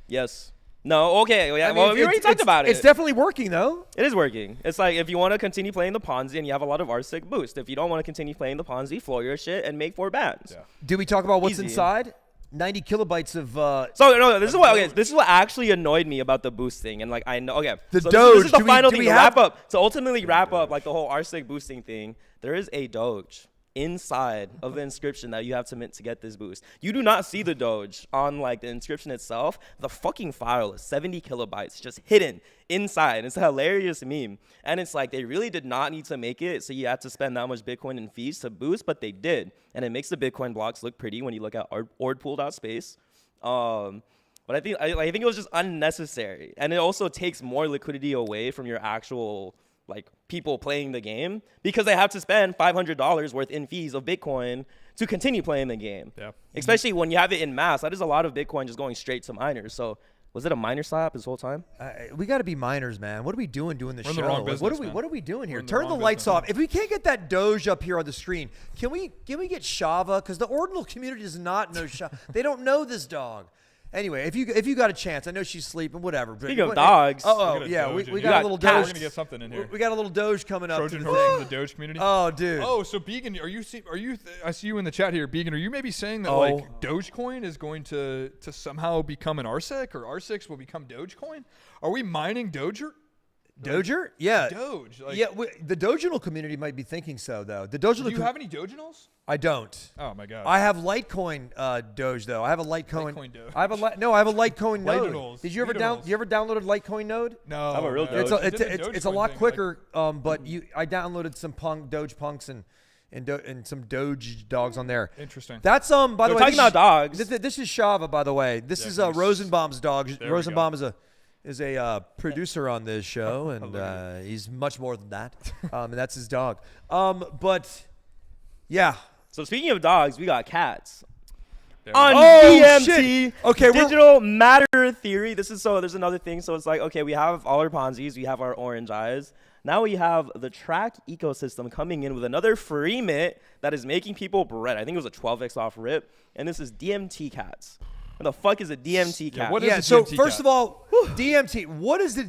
Yes. No, okay. Yeah, I mean, well, we already talked about it. It's definitely working, though. It is working. It's like if you want to continue playing the Ponzi and you have a lot of RSIC boost. If you don't want to continue playing the Ponzi, floor your shit and make 4 bands. Yeah. Do we talk about what's Easy. inside? 90 kilobytes of. So no, this is what. Okay, this is what actually annoyed me about the boost thing, and like I know. Okay, The so Doge. This is the Do we- final do thing we to have- wrap up. To ultimately wrap up like the whole RSIC boosting thing. There is a Doge inside of the inscription that you have to mint to get this boost. You do not see the Doge on like the inscription itself. The fucking file is 70 kilobytes just hidden inside. It's a hilarious meme. And it's like they really did not need to make it so you had to spend that much Bitcoin in fees to boost, but they did. And it makes the Bitcoin blocks look pretty when you look at ordpool.space. But I think it was just unnecessary. And it also takes more liquidity away from your actual like people playing the game because they have to spend $500 worth in fees of Bitcoin to continue playing the game. Yeah. Especially when you have it in mass. That is a lot of Bitcoin just going straight to miners. So was it a miner slap this whole time? We got to be miners, man. What are we doing the We're show? in the wrong Like, business, what are we doing here? We're in the Turn the wrong lights business. off. If we can't get that Doge up here on the screen, can we get Shava? Because the Ordinal community does not know Shava. They don't know this dog. Anyway, if you got a chance, I know she's sleeping, whatever. But Speaking of dogs. Oh, Look at yeah, Doge we in got here. a little Cat. Doge. We're gonna get something in here. We got a little Doge coming up. Trojan to the horse thing. from the Doge community. Oh, dude. Oh, so Began, I see you in the chat here, Began. Are you maybe saying that Oh. like Dogecoin is going to somehow become an RSIC or RSICs will become Dogecoin? Are we mining Doger? Doger? Yeah. Doge. Like, Yeah, the Doginal community might be thinking so, though. The Doginal. Do you have any Doginals? I don't. Oh my god. I have Litecoin Doge though. I have a Litecoin. Litecoin Doge. I have a Litecoin node. Lightinals. Did you ever Lightinals. You ever downloaded Litecoin node? No. I'm a real no. Doge. It's a lot quicker. But I downloaded some Doge punks and some Doge dogs on there. Interesting. That's by the way. talking this about is- dogs. This is Shava, by the way. This Yeah, is can we Rosenbaum's dog. There we Rosenbaum is a producer on this show, and he's much more than that. And that's his dog. But yeah. So speaking of dogs, we got cats. There we On go. Oh, DMT, shit. Okay, digital matter theory. There's another thing. So it's like, okay, we have all our Ponzi's, we have our Orange-Eyes. Now we have the track ecosystem coming in with another free mint that is making people bread. I think it was a 12x off rip, and this is DMT cats. What the fuck is a DMT cat? what is Yeah, a so DMT first cat? of all, DMT, what is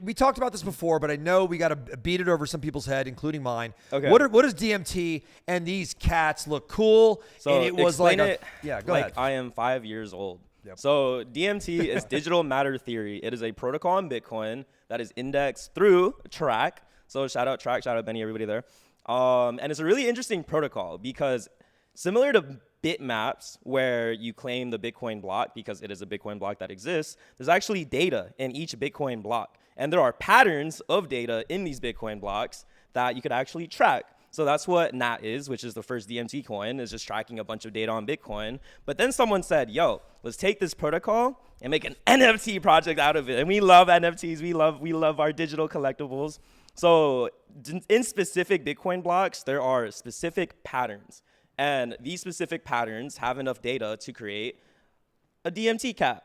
we talked about this before, but I know we got to beat it over some people's head, including mine. Okay. What is DMT, and these cats look cool, So and it was like explain it go like ahead. I am 5 years old. Yep. So DMT is digital matter theory. It is a protocol in Bitcoin that is indexed through Track. So shout out Track, shout out Benny, everybody there. And it's a really interesting protocol because similar to bitmaps where you claim the Bitcoin block because it is a Bitcoin block that exists, there's actually data in each Bitcoin block. And there are patterns of data in these Bitcoin blocks that you could actually track. So that's what NAT is, which is the first DMT coin, is just tracking a bunch of data on Bitcoin. But then someone said, yo, let's take this protocol and make an NFT project out of it. And we love NFTs. We love our digital collectibles. So in specific Bitcoin blocks, there are specific patterns. And these specific patterns have enough data to create a DMT cat.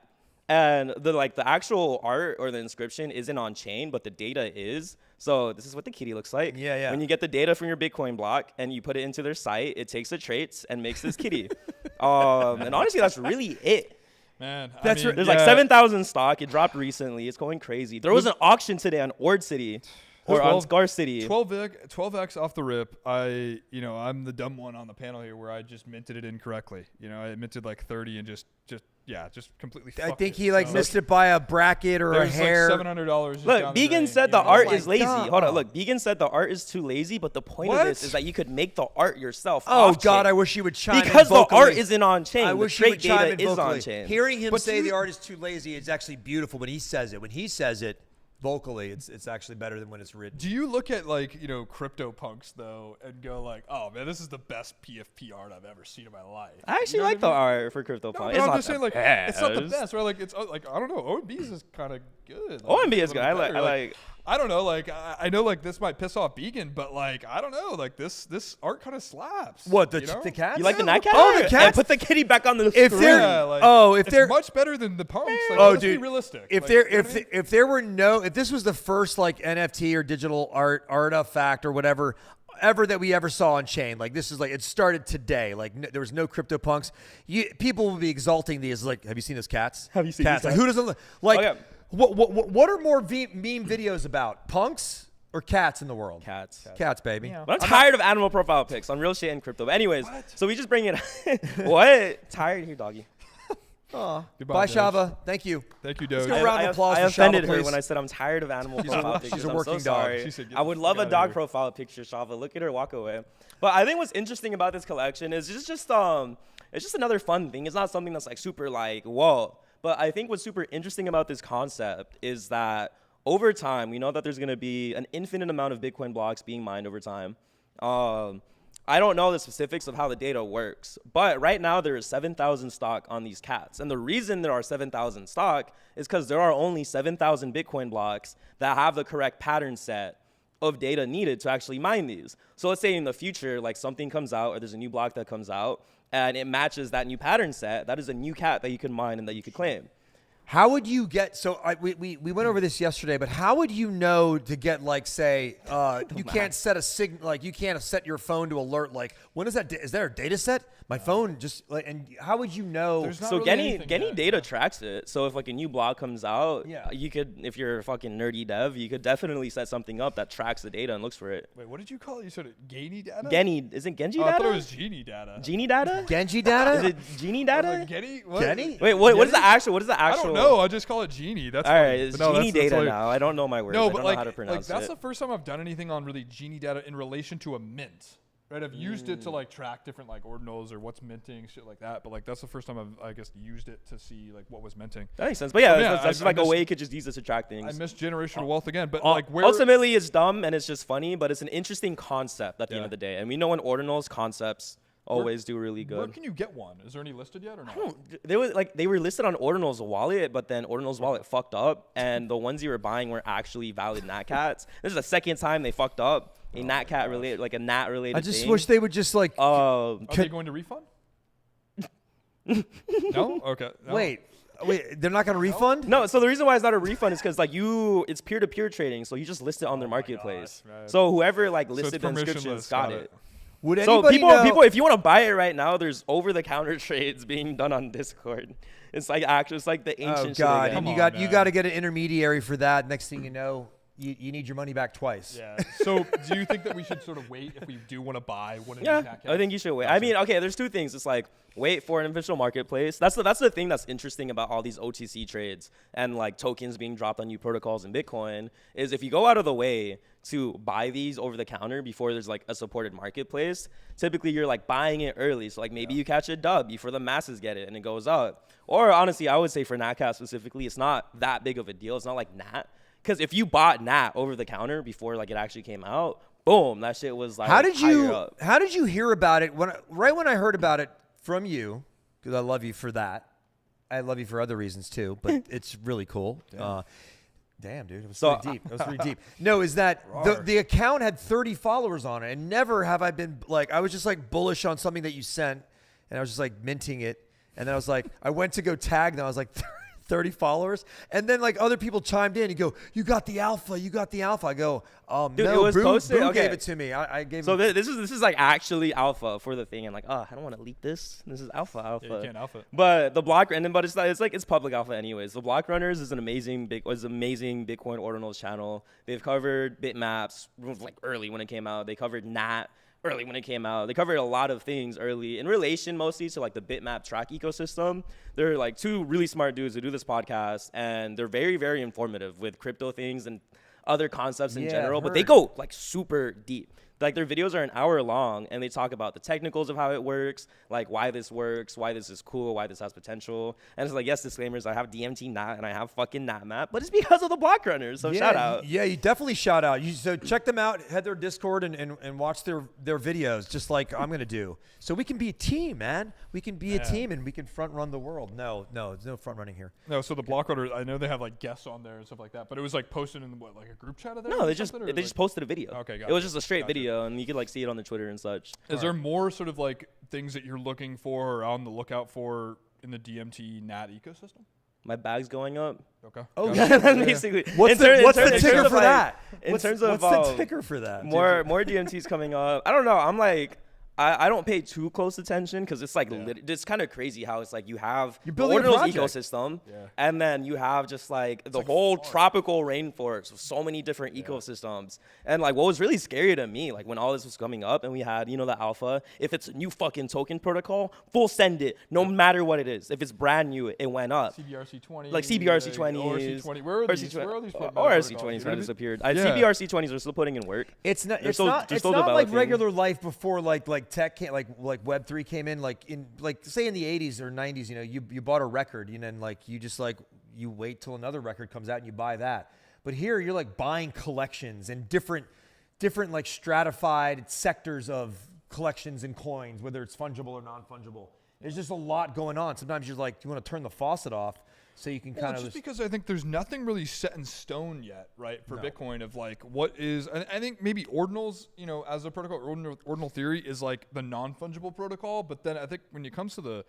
And the actual art or the inscription isn't on chain, but the data is. So this is what the kitty looks like. Yeah. When you get the data from your Bitcoin block and you put it into their site, it takes the traits and makes this kitty. And honestly, that's really it. Man, That's There's like 7,000 stock. It dropped recently. It's going crazy. There was an auction today on Ord City. Or on Scar City. 12x off the rip. I'm the dumb one on the panel here where I just minted it incorrectly. I minted like 30 and just completely fucked it. I think he missed it by a bracket or a hair. Like $700. Look, Began said the art is lazy. Hold on, look. Began said the art is too lazy, but the point of this is that you could make the art yourself. Oh God, I wish you would chime in because vocally. the art isn't on chain. I wish the you would chime in data is vocally. on chain. Hearing him say the art is too lazy is actually beautiful when he says it. When he says it vocally, it's actually better than when it's written. Do you look at CryptoPunks though and go like, oh man, this is the best PFP art I've ever seen in my life? I actually like the art for CryptoPunks. I'm just saying it's not the best, right? Like it's like I don't know, OMB's is kind of good. OMB is good. I like. I don't know, I know this might piss off Began, but I don't know, this art kind of slaps. What the cats? You like the NATCAT? Oh, the cats. And put the kitty back on the screen. If they're much better than the punks. Let's be realistic. If there were if this was the first NFT or digital artifact or whatever ever that we ever saw on chain, this is it started today. There was no CryptoPunks. People will be exalting these. Have you seen those cats? Have you seen cats? These cats? Who doesn't Okay. What are more meme videos about? Punks or cats in the world? Cats, baby. Yeah. But I'm tired of animal profile pics on real shit and crypto. But anyways, so we just bring it. What? Tired here, doggy. Aw. Goodbye, Bye, Doge. Shava. Thank you. Thank you, Doge. Let's go round of applause I for offended Shava, her please. when I said I'm tired of animal profile pictures. She's a I'm working so dog. sorry. She said, I would love a outta dog here. profile picture, Shava. Look at her walk away. But I think what's interesting about this collection is it's just another fun thing. It's not something that's super whoa. But I think what's super interesting about this concept is that over time, we know that there's going to be an infinite amount of Bitcoin blocks being mined over time. I don't know the specifics of how the data works, but right now there is 7,000 stock on these cats. And the reason there are 7,000 stock is because there are only 7,000 Bitcoin blocks that have the correct pattern set of data needed to actually mine these. So let's say in the future, something comes out or there's a new block that comes out and it matches that new pattern set, that is a new cat that you can mine and that you could claim. How would you get? So we went over this yesterday, but how would you know to get say you can't set a signal you can't set your phone to alert when is that? Is there a data set? My phone just and how would you know? So really Genny data tracks it. So if a new block comes out, you could, if you're a fucking nerdy dev, you could definitely set something up that tracks the data and looks for it. Wait, what did you call it? You said Genny data? Genny, isn't Genji data? I thought it was Genie data. Genie data? Genji data? Is it Genie data? Genny? Genny? Wait, what is the actual? I don't know. I just call it Genie. That's all right. It's Genie data now. I don't know my words. No, I but don't know how to pronounce that's it. the first time I've done anything on really Genie data in relation to a mint. Right, I've used it to track different ordinals or what's minting, shit like that. But that's the first time I've used it to see what was minting. That makes sense. But that's just a way you could just use it to track things. I missed generational wealth again. But where ultimately it's dumb and it's just funny, but it's an interesting concept at the end of the day. And we know in ordinals concepts always do really good. Where can you get one? Is there any listed yet or not? They were listed on Ordinals Wallet, but then Ordinals Wallet fucked up, and the ones you were buying were actually valid NATCATs. This is the second time they fucked up. A NATCAT related, a NAT related. I just wish they would just are they going to refund? No. Okay. No. Wait, they're not going to refund? No. So the reason why it's not a refund is because it's peer-to-peer trading, so you just list it on their marketplace. Gosh, right. So whoever listed the inscriptions got it. Would so people, if you want to buy it right now, there's over-the-counter trades being done on Discord. It's the ancient. Oh God! And you got to get an intermediary for that. Next thing you know, you need your money back twice. Yeah. So do you think that we should sort of wait if we do want to buy one of these NATCATs? I think you should wait. I mean, okay, there's two things. It's wait for an official marketplace. That's the thing that's interesting about all these OTC trades and tokens being dropped on new protocols in Bitcoin is if you go out of the way to buy these over the counter before there's a supported marketplace, typically you're buying it early. So maybe you catch a dub before the masses get it and it goes up. Or honestly, I would say for NATCAT specifically, it's not that big of a deal. It's not like NAT. Because if you bought NAT over the counter before it actually came out, boom, that shit was how did you hear about it right when I heard about it from you? Because I love you for that. I love you for other reasons too, but it's really cool. Damn, dude, it was pretty deep. It was pretty deep. No, is that the account had 30 followers on it, and never have I been I was just bullish on something that you sent, and I was just minting it, and then I was I went to go tag them, I was 30 followers. And then like other people chimed in and go, you got the alpha. I go, Dude, no, it was posted. Boo Okay. gave it to me. I gave So him. this is like actually alpha for the thing. And like, I don't want to leak this. This is alpha. Yeah, you can't alpha it. But the block, and then but it's public alpha anyways. The Block Runners is an amazing Bitcoin Ordinals channel. They've covered bitmaps like early when it came out. They covered NAT early when it came out. They covered a lot of things early in relation mostly to like the bitmap track ecosystem. They're like two really smart dudes who do this podcast, and they're very, very informative with crypto things and other concepts in general, but they go like super deep. Like their videos are an hour long, and they talk about the technicals of how it works, like why this works, why this is cool, why this has potential. And it's like, yes, disclaimers, I have DMT NAT and I have fucking NAT map, but it's because of the Block Runners. So shout out. Yeah, you definitely shout out. So check them out, head their Discord and watch their videos, just like I'm gonna do. So we can be a team, man. We can be a team and we can front run the world. No, there's no front running here. No, so the Block Runners, I know they have like guests on there and stuff like that, but it was like posted in what, like a group chat of theirs? No, they just posted a video. Okay, it was just a straight video, and you could like see it on the Twitter and such. Is there more sort of like things that you're looking for or on the lookout for in the DMT NAT ecosystem? My bag's going up. Okay. Oh, yeah. Basically. What's the ticker for that? What's the ticker for that? More DMTs coming up. I don't know. I'm like, I don't pay too close attention because it's like it's kind of crazy how it's like you have the Ordinals ecosystem, and then you have just like the whole tropical rainforest with so many different ecosystems. And like what was really scary to me, like when all this was coming up and we had the alpha, if it's a new fucking token protocol, full send it no matter what it is. If it's brand new, it went up. CBRC20, like CBRC20s, ORC20. Where are these? ORC20s have disappeared. CBRC20s are still putting in work. It's not developing. Like regular life before like tech came, like Web3 came in, like say in the 80s or 90s, you bought a record, and like you wait till another record comes out and you buy that. But here you're like buying collections and different like stratified sectors of collections and coins, whether it's fungible or non-fungible. There's just a lot going on. Sometimes you're like, you want to turn the faucet off so you can kind of just because I think there's nothing really set in stone yet, right, for Bitcoin of like what is. And I think maybe ordinals, as a protocol, ordinal theory is like the non-fungible protocol. But then I think when it comes to the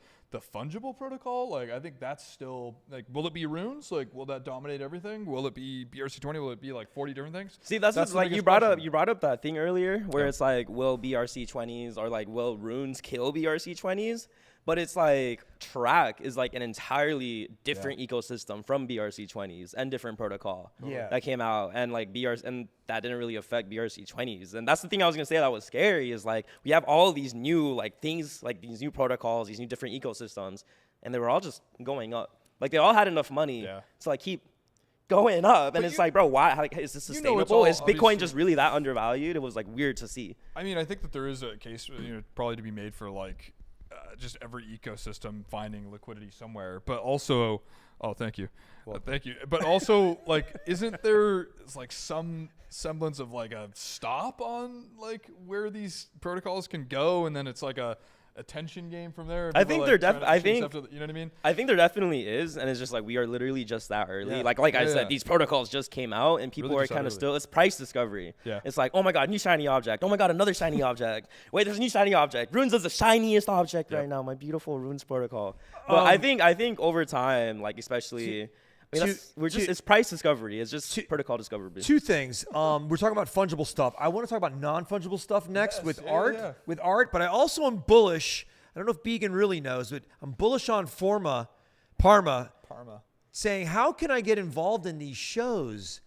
fungible protocol, like I think that's still like, will it be runes? Like, will that dominate everything? Will it be BRC20? Will it be like 40 different things? See, that's like you brought up that thing earlier where it's like, will BRC20s or like will runes kill BRC20s? But it's like track is like an entirely different ecosystem from BRC20s and different protocol that came out, and like and that didn't really affect BRC20s. And that's the thing I was gonna say that was scary is like we have all these new like things, like these new protocols, these new different ecosystems, and they were all just going up. Like they all had enough money to like keep going up, and it's like, bro, why? How, is this sustainable? Is Bitcoin just really that undervalued? It was like weird to see. I mean, I think that there is a case, probably to be made for like. Just every ecosystem finding liquidity somewhere, but also, thank you. But also, like, isn't there like some semblance of like a stop on like where these protocols can go, and then it's like a attention game from there? I think you know what I mean? I think there definitely is, and it's just like we are literally just that early. Like I said, these protocols just came out, and people are kind of still. It's price discovery. Yeah. It's like, oh my god, new shiny object. Oh my god, another shiny object. Wait, there's a new shiny object. Runes is the shiniest object right now. My beautiful Runes protocol. But I think over time, like especially. It's price discovery. It's just protocol discovery. Two things. We're talking about fungible stuff. I want to talk about non-fungible stuff next with art. But I also am bullish. I don't know if Began really knows, but I'm bullish on Parma, saying, how can I get involved in these shows?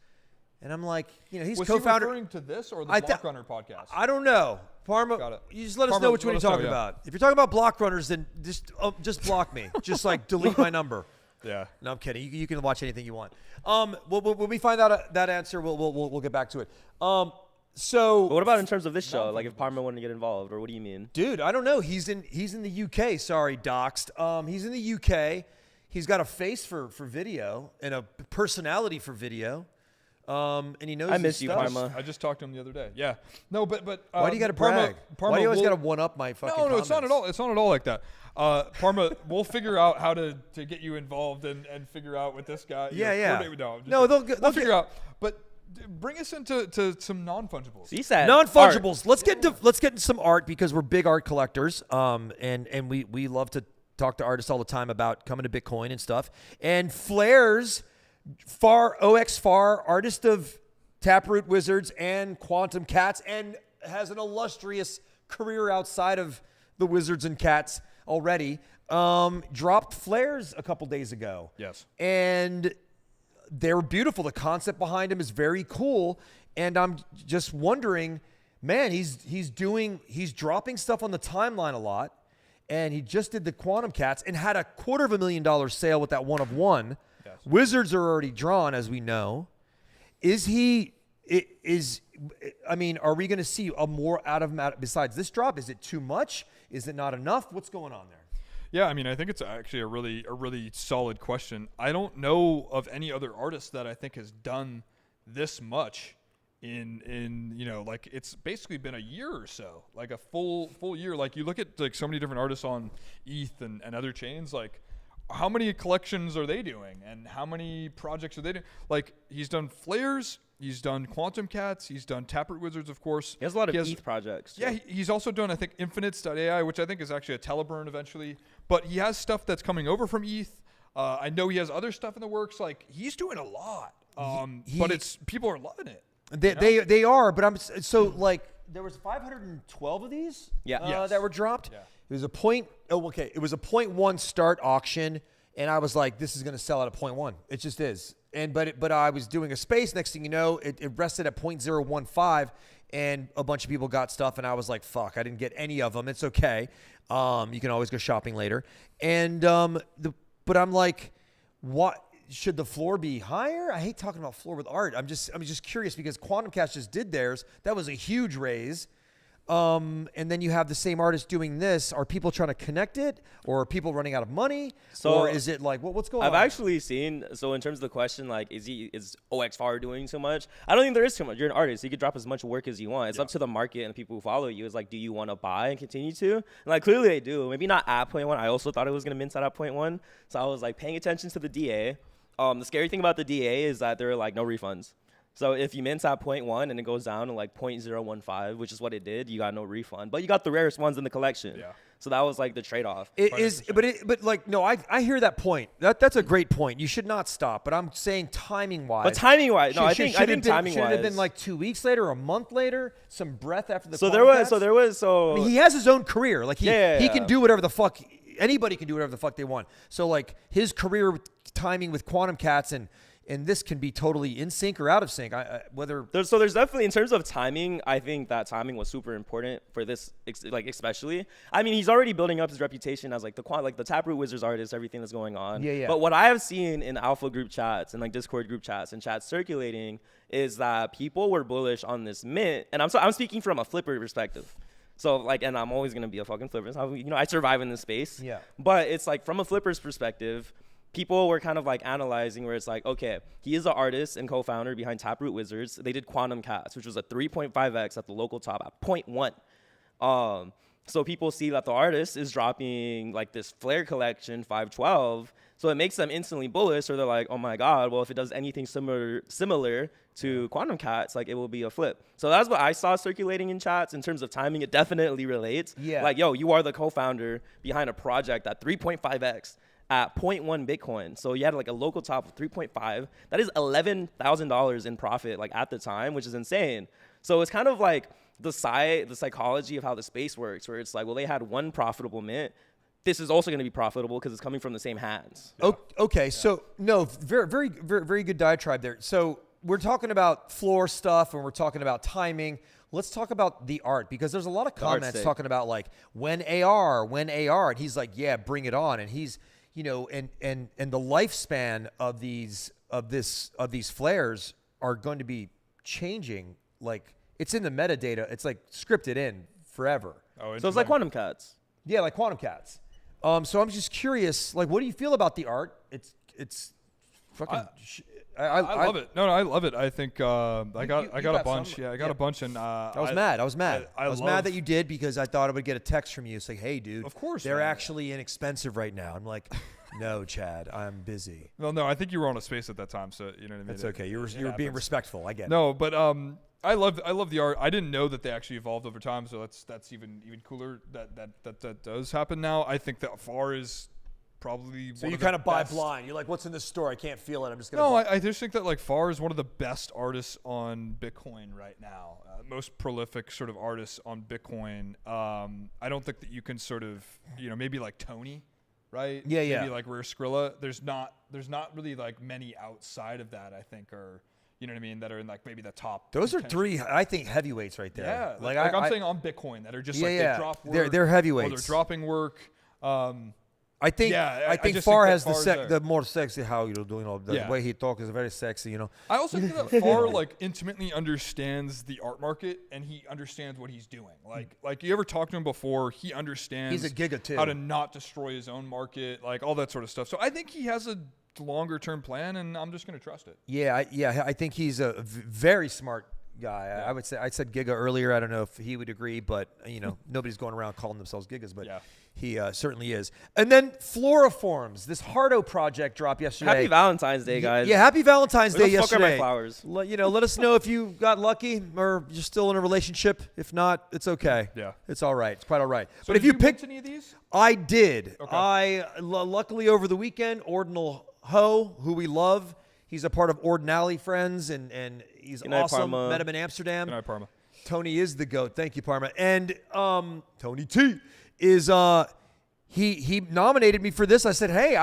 And I'm like, he's co-founder. Was he referring to this or the Block Runner podcast? I don't know. Parma, you just let us know which one you're talking about. If you're talking about Block Runners, then just block me. Just like delete my number. Yeah. No, I'm kidding. You can watch anything you want. When we find out that answer, we'll get back to it. So. But what about in terms of this show? Like if Parma wanted to get involved, or what do you mean? Dude, I don't know. He's in the UK. Sorry, doxed. He's in the UK. He's got a face for video and a personality for video. And he knows. I miss you, Parma. I just talked to him the other day. Yeah. No, but why do you got to brag? Why do you always got to one up my fucking? No, it's not at all. It's not at all like that. Parma, we'll figure out how to get you involved and figure out with this guy. They'll figure out. But bring us into some non-fungibles. Non-fungibles. Let's get into some art because we're big art collectors. And we love to talk to artists all the time about coming to Bitcoin and stuff. And Flares, OX artist of Taproot Wizards and Quantum Cats, and has an illustrious career outside of the Wizards and Cats already, dropped Flares a couple days ago. Yes. And they're beautiful. The concept behind them is very cool. And I'm just wondering, man, he's dropping stuff on the timeline a lot. And he just did the Quantum Cats and had a $250,000 sale with that 1 of 1. Yes. Wizards are already drawn, as we know. I mean, are we going to see a more out of besides this drop? Is it too much? Is it not enough? What's going on there? Yeah, I mean, I think it's actually a really solid question. I don't know of any other artist that I think has done this much in like it's basically been a year or so, like a full year. Like you look at like so many different artists on ETH and other chains, like how many collections are they doing and how many projects are they doing? Like he's done Flares, he's done Quantum Cats, he's done Taproot Wizards, of course. He has a lot of ETH projects too. Yeah, he's also done, I think, Infinites.ai, which I think is actually a teleburn eventually. But he has stuff that's coming over from ETH. I know he has other stuff in the works. Like he's doing a lot. But people are loving it. They are, but there was 512 of these that were dropped. Yeah. It was a 0.1 start auction, and I was like, this is going to sell at a 0.1. It just is. But I was doing a space. Next thing you know, it rested at 0.015, and a bunch of people got stuff, and I was like, fuck, I didn't get any of them. It's okay. You can always go shopping later. And but I'm like, what? Should the floor be higher? I hate talking about floor with art. I'm just curious because Quantum Cats just did theirs. That was a huge raise. And then you have the same artist doing this. Are people trying to connect it, or are people running out of money? Or is it like what's going on? I've actually seen, so in terms of the question, like is OXFAR doing so much? I don't think there is too much. You're an artist. You could drop as much work as you want. It's up to the market and the people who follow you. It's like, do you want to buy and continue to? And like clearly they do. Maybe not at 0.1. I also thought it was going to mint at 0.1. So I was like paying attention to the DA. The scary thing about the DA is that there are like no refunds. So if you mint at 0.1 and it goes down to like 0.015, which is what it did, you got no refund. But you got the rarest ones in the collection. Yeah. So that was like the trade-off. I hear that point. That's a great point. You should not stop. But I'm saying timing-wise. But timing-wise, no, I think timing-wise. Should it have been like 2 weeks later, a month later, some breath after the. I mean, he has his own career. Like he can do whatever the fuck. Anybody can do whatever the fuck they want. So like his career timing with Quantum Cats and this can be totally in sync or out of sync. There's definitely, in terms of timing, I think that timing was super important for this, like especially. I mean, he's already building up his reputation as like the Taproot Wizards artist, everything that's going on. Yeah. But what I have seen in Alpha group chats and like Discord group chats and chats circulating is that people were bullish on this mint, and I'm speaking from a flipper perspective. So like, and I'm always gonna be a fucking flipper. So, I survive in this space. Yeah. But it's like from a flipper's perspective, people were kind of like analyzing where it's like, okay, he is the artist and co-founder behind Taproot Wizards. They did Quantum Cats, which was a 3.5x at the local top at 0.1. So people see that the artist is dropping like this Flare collection 512. So it makes them instantly bullish, or they're like, oh my God, well, if it does anything similar to Quantum Cats, like it will be a flip. So that's what I saw circulating in chats. In terms of timing, it definitely relates. Yeah. Like, yo, you are the co-founder behind a project at 3.5x at 0.1 Bitcoin. So you had like a local top of 3.5. That is $11,000 in profit like at the time, which is insane. So it's kind of like the psychology of how the space works, where it's like, well, they had one profitable mint. This is also going to be profitable because it's coming from the same hands. Yeah. Okay, yeah. So no, very, very, very, very good diatribe there. So we're talking about floor stuff and we're talking about timing. Let's talk about the art, because there's a lot of comments talking about like when AR, and he's like, yeah, bring it on. And he's, and the lifespan of these flares are going to be changing. Like it's in the metadata. It's like scripted in forever. Oh, so it's like Quantum Cats. Yeah, like Quantum Cats. So I'm just curious, like, what do you feel about the art? It's fucking. I love it. No, I love it. I think I got a bunch. Some, yeah, I got a bunch, and I was mad. I was mad that you did, because I thought I would get a text from you saying, "Hey, dude, of course they're actually inexpensive right now." I'm like, no, Chad, I'm busy. Well, no, I think you were on a space at that time, so you know what I mean. It's okay. You were being respectful. I get it. No, but I love the art. I didn't know that they actually evolved over time, so that's even cooler that does happen now. I think that Far is probably so one you of the kind of buy best. blind. You're like, what's in this store? I can't feel it. I'm just gonna. No, I just think that like Far is one of the best artists on Bitcoin right now. Most prolific sort of artists on Bitcoin. I don't think that you can sort of maybe like Tony, right? Yeah. Maybe like Rare Skrilla. There's not really like many outside of that. I think are. You know what I mean? That are in like maybe the top. Those are 3, I think, heavyweights right there. Yeah, like I'm saying on Bitcoin that are just like they drop work. They're heavyweights. Or they're dropping work. I think Far has the more sexy how you're doing all the way he talks is very sexy. I also think that Far like intimately understands the art market and he understands what he's doing. Like you ever talked to him before? He understands. He's a giga too. How to not destroy his own market, like all that sort of stuff. So I think he has a longer term plan, and I'm just gonna trust it. I think he's a very smart guy. Yeah. I said Giga earlier. I don't know if he would agree, but nobody's going around calling themselves Gigas, but he certainly is. And then Floraforms, this Harto project dropped yesterday. Happy Valentine's Day, guys. Yeah, happy Valentine's Day yesterday. Fuck are my flowers? Let us know if you got lucky or you're still in a relationship. If not, it's okay. Yeah, it's all right. It's quite all right. So but if you picked any of these, I did. Okay. Luckily over the weekend, Ordinal Ho, who we love. He's a part of Ordinals Friends, and he's awesome. Parma. Met him in Amsterdam. Good night, Parma. Tony is the GOAT. Thank you, Parma. And Tony T is he nominated me for this. I said, hey,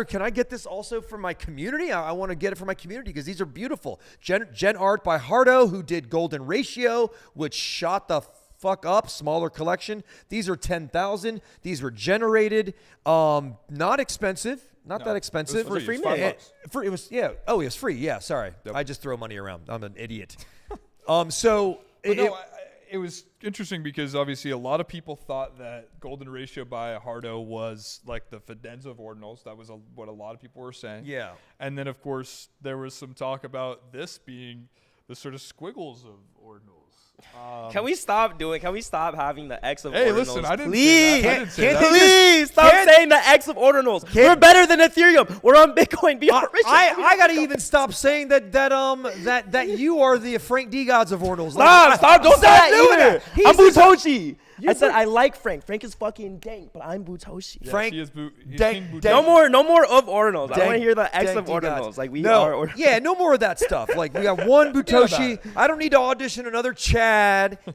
can I get this also for my community? I want to get it for my community because these are beautiful. Gen art by Harto, who did Golden Ratio, which shot the fuck up, smaller collection. These are 10,000. These were generated. Not expensive. Not that expensive. It was free. It was Oh, it was free. Yeah, sorry. Yep. I just throw money around. I'm an idiot. It was interesting because obviously a lot of people thought that Golden Ratio by Harto was like the Fidenza of Ordinals. That was what a lot of people were saying. Yeah. And then, of course, there was some talk about this being the sort of squiggles of Ordinals. Can we stop having the X of Ordinals? Hey, listen, I didn't please. say that. Please stop saying the X of Ordinals. We're better than Ethereum. We're on Bitcoin. I gotta even stop saying that you are the Frank D gods of Ordinals. Stop! Don't say that either. I'm BooToshi. I said I like Frank. Frank is fucking dank, but I'm BooToshi. Yes, Frank, he's dank. No more of Ordinals. I want to hear the X of Ordinals. Like we are Ordinals. Yeah, no more of that stuff. Like we got one BooToshi. I don't need to audition another Chad.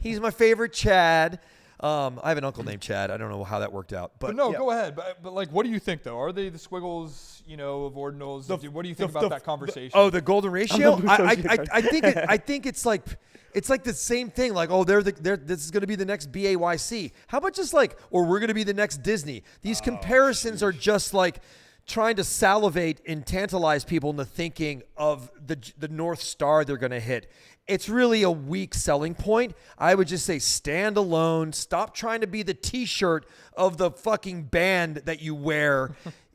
He's my favorite Chad. I have an uncle named Chad. I don't know how that worked out. But no, go ahead. But like, what do you think though? Are they the squiggles, of Ordinals? What do you think about that conversation? The Golden Ratio? I think it's like the same thing. Like, this is going to be the next BAYC. How about just like, or we're going to be the next Disney? These comparisons are just like trying to salivate and tantalize people into thinking of the North Star they're going to hit. It's really a weak selling point. I would just say stand alone. Stop trying to be the T-shirt of the fucking band that you wear.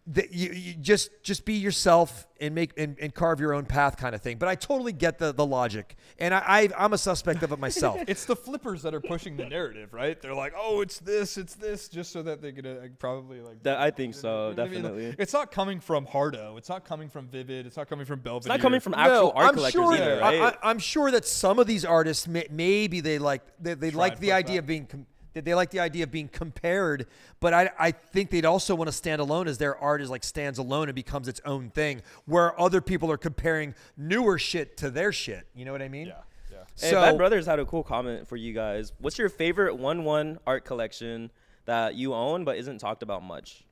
That you just be yourself and make and carve your own path kind of thing. But I totally get the logic, and I'm a suspect of it myself. It's the flippers that are pushing the narrative, right? They're like, oh, it's this, just so that they could probably like. That I think so, definitely. It's not coming from Harto. It's not coming from Vivid. It's not coming from Belvedere. It's not coming from actual art collectors either, right? I'm sure that some of these artists maybe they like the idea of being. They like the idea of being compared, but I think they'd also want to stand alone as their art is like stands alone and becomes its own thing, where other people are comparing newer shit to their shit. You know what I mean? Yeah. Hey, Bad Brothers had a cool comment for you guys. What's your favorite 1/1 art collection that you own but isn't talked about much?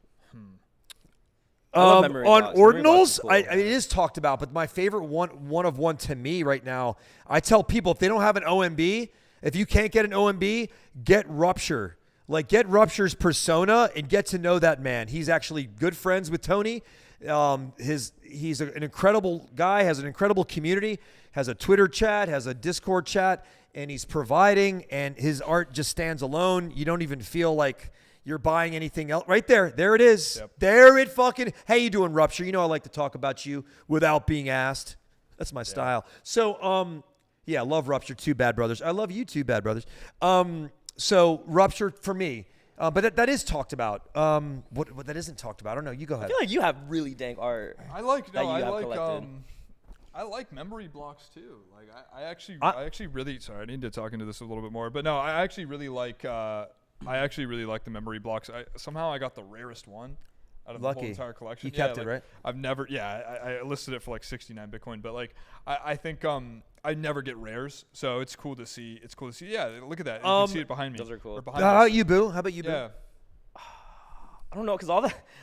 On Ordinals, cool. It is talked about, but my favorite one of one to me right now, I tell people if they don't have an OMB, if you can't get an OMB, get Rupture. Like, get Rupture's persona and get to know that man. He's actually good friends with Tony. He's an incredible guy, has an incredible community, has a Twitter chat, has a Discord chat, and he's providing, and his art just stands alone. You don't even feel like you're buying anything else. Right there. There it is. Yep. There it fucking. How you doing, Rupture? You know I like to talk about you without being asked. That's my style. So, yeah, I love Rupture too, Bad Brothers. I love you too, Bad Brothers. So Rupture for me, but that is talked about. What that isn't talked about? I don't know. You go ahead. I feel like you have really dank art. I like I like memory blocks too. Like I actually really sorry. I need to talk into this a little bit more, but no, I actually really like the memory blocks. Somehow I got the rarest one out of the whole entire collection. You kept it, right? I've never. Yeah, I listed it for like 69 Bitcoin, but like I think I never get rares, so it's cool to see. Yeah, look at that. You can see it behind me. Those are cool. How about you, Boo? Yeah. I don't know, because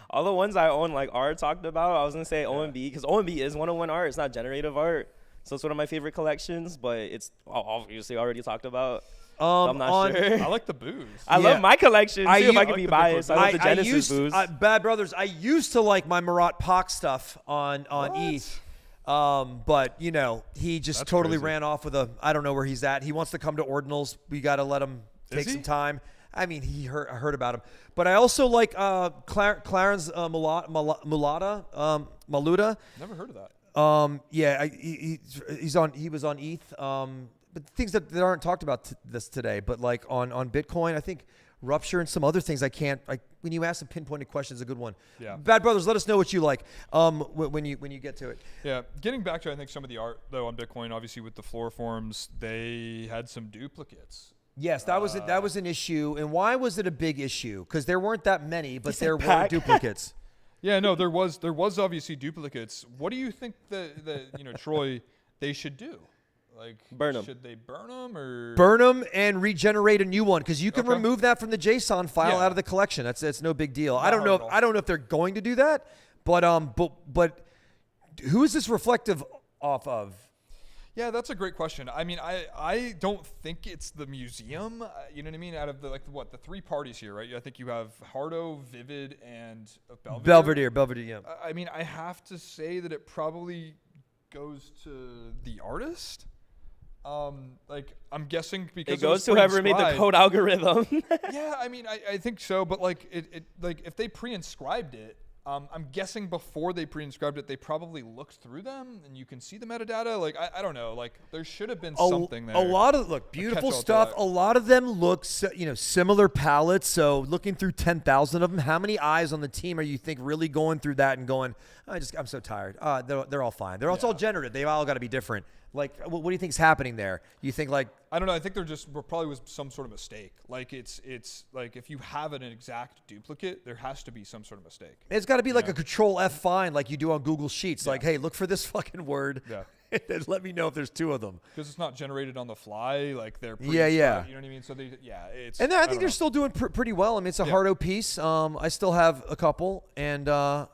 all the ones I own, like Art talked about, I was going to say OMB, because OMB is 101 art. It's not generative art. So it's one of my favorite collections, but it's obviously already talked about. So I'm not sure. I like the Boos. I love my collection, too, if I can be biased. I love the Genesis Boos. Bad Brothers, I used to like my Marat Pak stuff on ETH. But, you know, he just totally ran off with I don't know where he's at. He wants to come to Ordinals. We got to let him take some time. I mean, I heard about him. But I also like Clarence Maluda. Never heard of that. Yeah, he was on ETH. But things that aren't talked about this today, but like on Bitcoin, I think Rupture and some other things when you ask a pinpointed question, is a good one. Yeah. Bad Brothers, let us know what you like when you get to it. Yeah. Getting back to, I think, some of the art, though, on Bitcoin, obviously with the Floraforms, they had some duplicates. Yes, that was an issue. And why was it a big issue? Because there weren't that many, but there were duplicates. Yeah, no, there was obviously duplicates. What do you think Troy, they should do? Like, burn them. Should they burn them or burn them and regenerate a new one? Because you can remove that from the JSON file out of the collection. That's no big deal. I don't know if they're going to do that, but who is this reflective off of? Yeah, that's a great question. I mean, I don't think it's the museum. You know what I mean? Out of the three parties here, right? I think you have Harto, Vivid, and Belvedere. Belvedere, yeah. I mean, I have to say that it probably goes to the artist. Like, I'm guessing because it goes to whoever made the code algorithm. Yeah, I mean, I think so. But like, it like if they pre-inscribed it. I'm guessing before they pre-inscribed it, they probably looked through them, and you can see the metadata. Like, I don't know. Like, there should have been something there. A lot of beautiful stuff. A lot of them look, similar palettes. So looking through 10,000 of them, how many eyes on the team are you think really going through that and going, I'm so tired. They're all fine. It's all generative. They all got to be different. Like, what do you think is happening there? You think like I don't know. I think there probably was some sort of mistake. Like it's like if you have an exact duplicate, there has to be some sort of mistake. It's got to be like a Control F find, like you do on Google Sheets. Like, hey, look for this fucking word. Yeah. And let me know if there's two of them. Because it's not generated on the fly. Like they're yeah. You know what I mean? So it's. And then I think they're still doing pretty well. I mean, it's a Harto piece. I still have a couple, and I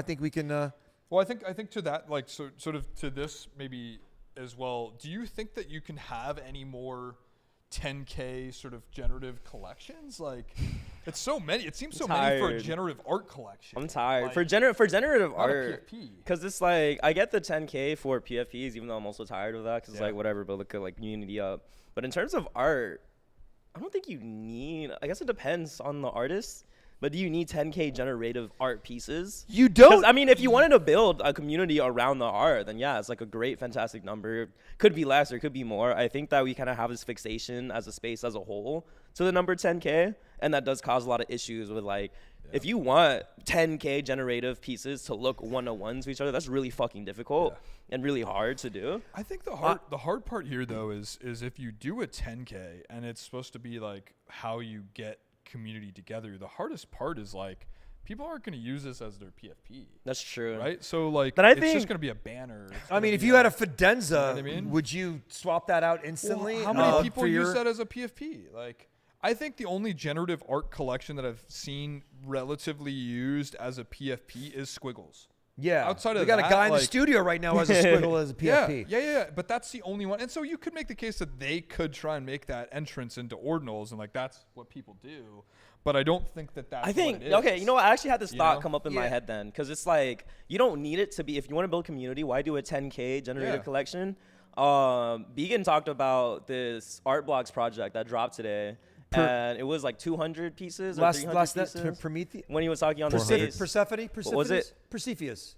think we can. Well, I think to that, like, sort of to this maybe as well. Do you think that you can have any more 10K sort of generative collections? Like, it's so many. It seems so many for a generative art collection. I'm tired for generative art because it's like I get the 10K for PFPs, even though I'm also tired of that because it's like whatever, but look at like community up. But in terms of art, I don't think you need. I guess it depends on the artist. But do you need 10K generative art pieces? You don't. I mean, if you wanted to build a community around the art, then yeah, it's like a great, fantastic number. Could be less or could be more. I think that we kind of have this fixation as a space as a whole to the number 10K. And that does cause a lot of issues with like, if you want 10K generative pieces to look one-to-one to each other, that's really fucking difficult and really hard to do. I think the hard part here, though, is if you do a 10K and it's supposed to be like how you get community together, the hardest part is like people aren't going to use this as their PFP. That's true, right? So like, but it's just going to be a banner. I mean, if you had a Fidenza, would you swap that out instantly? Well, how many people use that as a PFP? Like, I think the only generative art collection that I've seen relatively used as a PFP is Squiggles. Yeah, outside of we got a guy in the studio right now as a squiggle as a PFP. Yeah. But that's the only one, and so you could make the case that they could try and make that entrance into Ordinals, and like that's what people do. But I don't think that's. I think what it is. Okay, you know what? I actually had this thought come up in my head then, because it's like you don't need it to be. If you want to build community, why do a 10K generated collection? Began talked about this art blocks project that dropped today. And it was like 200 pieces or 300 pieces. Prometheus? When he was talking on the stage. Persephone? What was it? Persephus.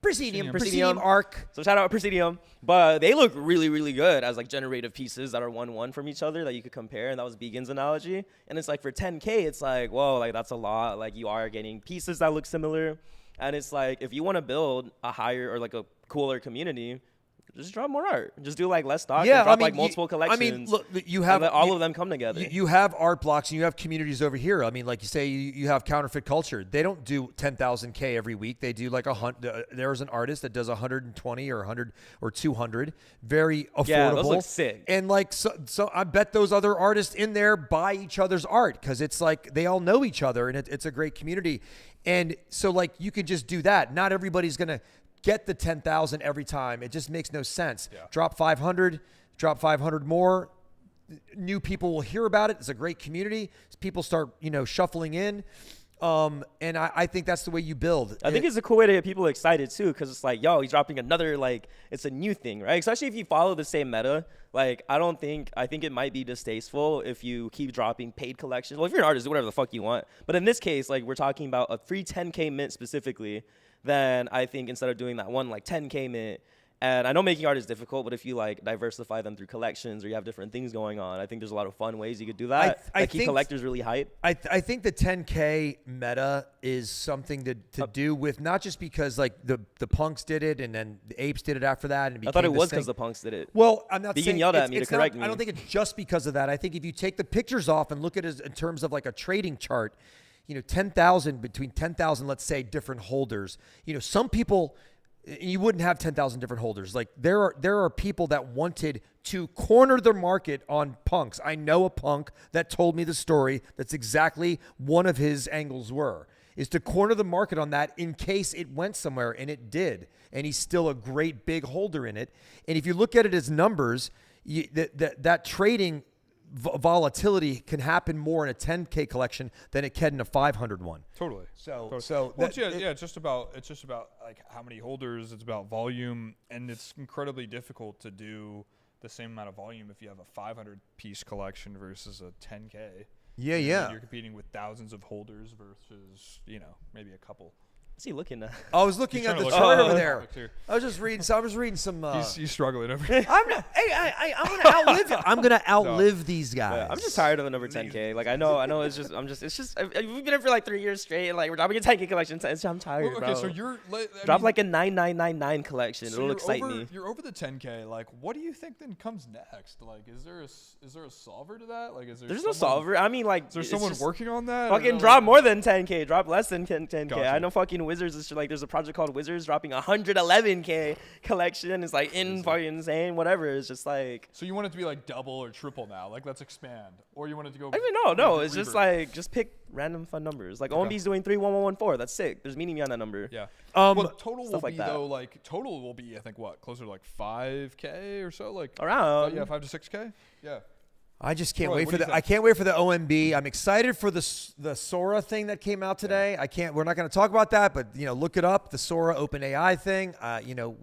Proscenium arc. So shout out Proscenium. But they look really, really good as like generative pieces that are 1-1 from each other that you could compare. And that was Began's analogy. And it's like for 10K, it's like, whoa, like that's a lot. Like you are getting pieces that look similar. And it's like if you want to build a higher or like a cooler community, just drop more art. Just do like less stock. Yeah, and drop like multiple collections. I mean, look, you have let all of them come together. You have art blocks and you have communities over here. I mean, like you say, you have Counterfeit Culture. They don't do 10,000K every week. They do like there's an artist that does 120 or 100 or 200. Very affordable. Yeah, those look sick. And like, so I bet those other artists in there buy each other's art because it's like they all know each other and it's a great community. And so like you can just do that. Not everybody's going to get the 10,000 every time. It just makes no sense. Yeah. Drop 500, drop 500 more. New people will hear about it. It's a great community. People start, shuffling in. And I think that's the way you build. I think it's a cool way to get people excited too, because it's like, yo, he's dropping another, like, it's a new thing, right? Especially if you follow the same meta. Like, I think it might be distasteful if you keep dropping paid collections. Well, if you're an artist, do whatever the fuck you want. But in this case, like, we're talking about a free 10K mint specifically. Then I think instead of doing that one like 10K mint, and I know making art is difficult, but if you like diversify them through collections or you have different things going on, I think there's a lot of fun ways you could do that. I keep collectors really hype. I think the 10K meta is something to do with, not just because like the punks did it and then the apes did it after that. And I thought it was because the punks did it. Well, I'm not saying you can yell at me to correct me. I don't think it's just because of that. I think if you take the pictures off and look at it in terms of like a trading chart, 10,000 between 10,000, let's say, different holders. Some people, you wouldn't have 10,000 different holders. Like there are people that wanted to corner the market on punks. I know a punk that told me the story. That's exactly one of his angles is to corner the market on that in case it went somewhere, and it did. And he's still a great big holder in it. And if you look at it as numbers, that trading volatility can happen more in a 10K collection than it can in a 500 one. Totally. It's just about like how many holders. It's about volume, and it's incredibly difficult to do the same amount of volume if you have a 500 piece collection versus a 10K. Yeah. You're competing with thousands of holders versus maybe a couple. What's he looking at? I was looking at the chart over there. I was reading some. He's struggling over here. I'm gonna outlive it. I'm gonna outlive these guys. Yeah, I'm just tired of the number 10K. Like I know. It's just. We've been here for like 3 years straight. And like we're dropping a 10K collection. I'm tired, bro. So you're drop like a 9999 collection. So it'll excite me. You're over the 10K. Like, what do you think then comes next? Like, is there a solver to that? Like, there's no solver. I mean, like, is there someone working on that? Fucking drop more than 10K. Drop less than 10K. Gotcha. I know fucking Wizards is like, there's a project called Wizards dropping 111K collection. It's like fucking insane. Whatever. It's just like. So you want it to be like double or triple now? Like, let's expand. Or you want it to go. I mean, no. It's just like, just pick random fun numbers. Like OMB's doing 31114. That's sick. There's meaning behind that number. Yeah. Well, total will like be that. though. Like total will be, I think, what, closer to like 5K or so. Like around. 5 to 6K. Yeah. I just can't wait for the. I can't wait for the OMB. I'm excited for the Sora thing that came out today. Yeah. We're not going to talk about that, but look it up. The Sora Open AI thing. We know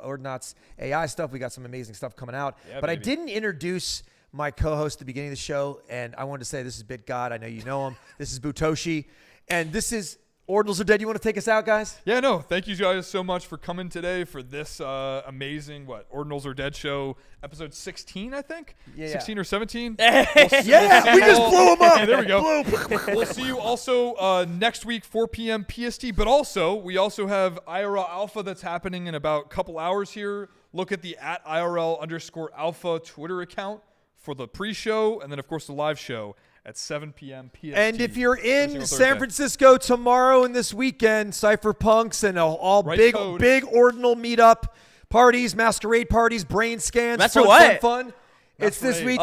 Ordinals AI stuff. We got some amazing stuff coming out. Yeah, but baby. I didn't introduce my co-host at the beginning of the show, and I wanted to say this is BitGod. I know you know him. This is BooToshi, and this is Ordinals Are Dead. You want to take us out, guys? Yeah, no. Thank you guys so much for coming today for this amazing, Ordinals Are Dead show, episode 16, I think? Yeah. 16 or 17? We just blew them up. Okay, there we go. We'll see you also next week, 4 p.m. PST, but also, we also have IRL Alpha that's happening in about a couple hours here. Look at the @IRL_Alpha Twitter account for the pre-show, and then, of course, the live show at 7 p.m. PST. And if you're in San Francisco tomorrow and this weekend, Cypherpunks and all big ordinal meetup parties, masquerade parties, brain scans, fun. It's this week.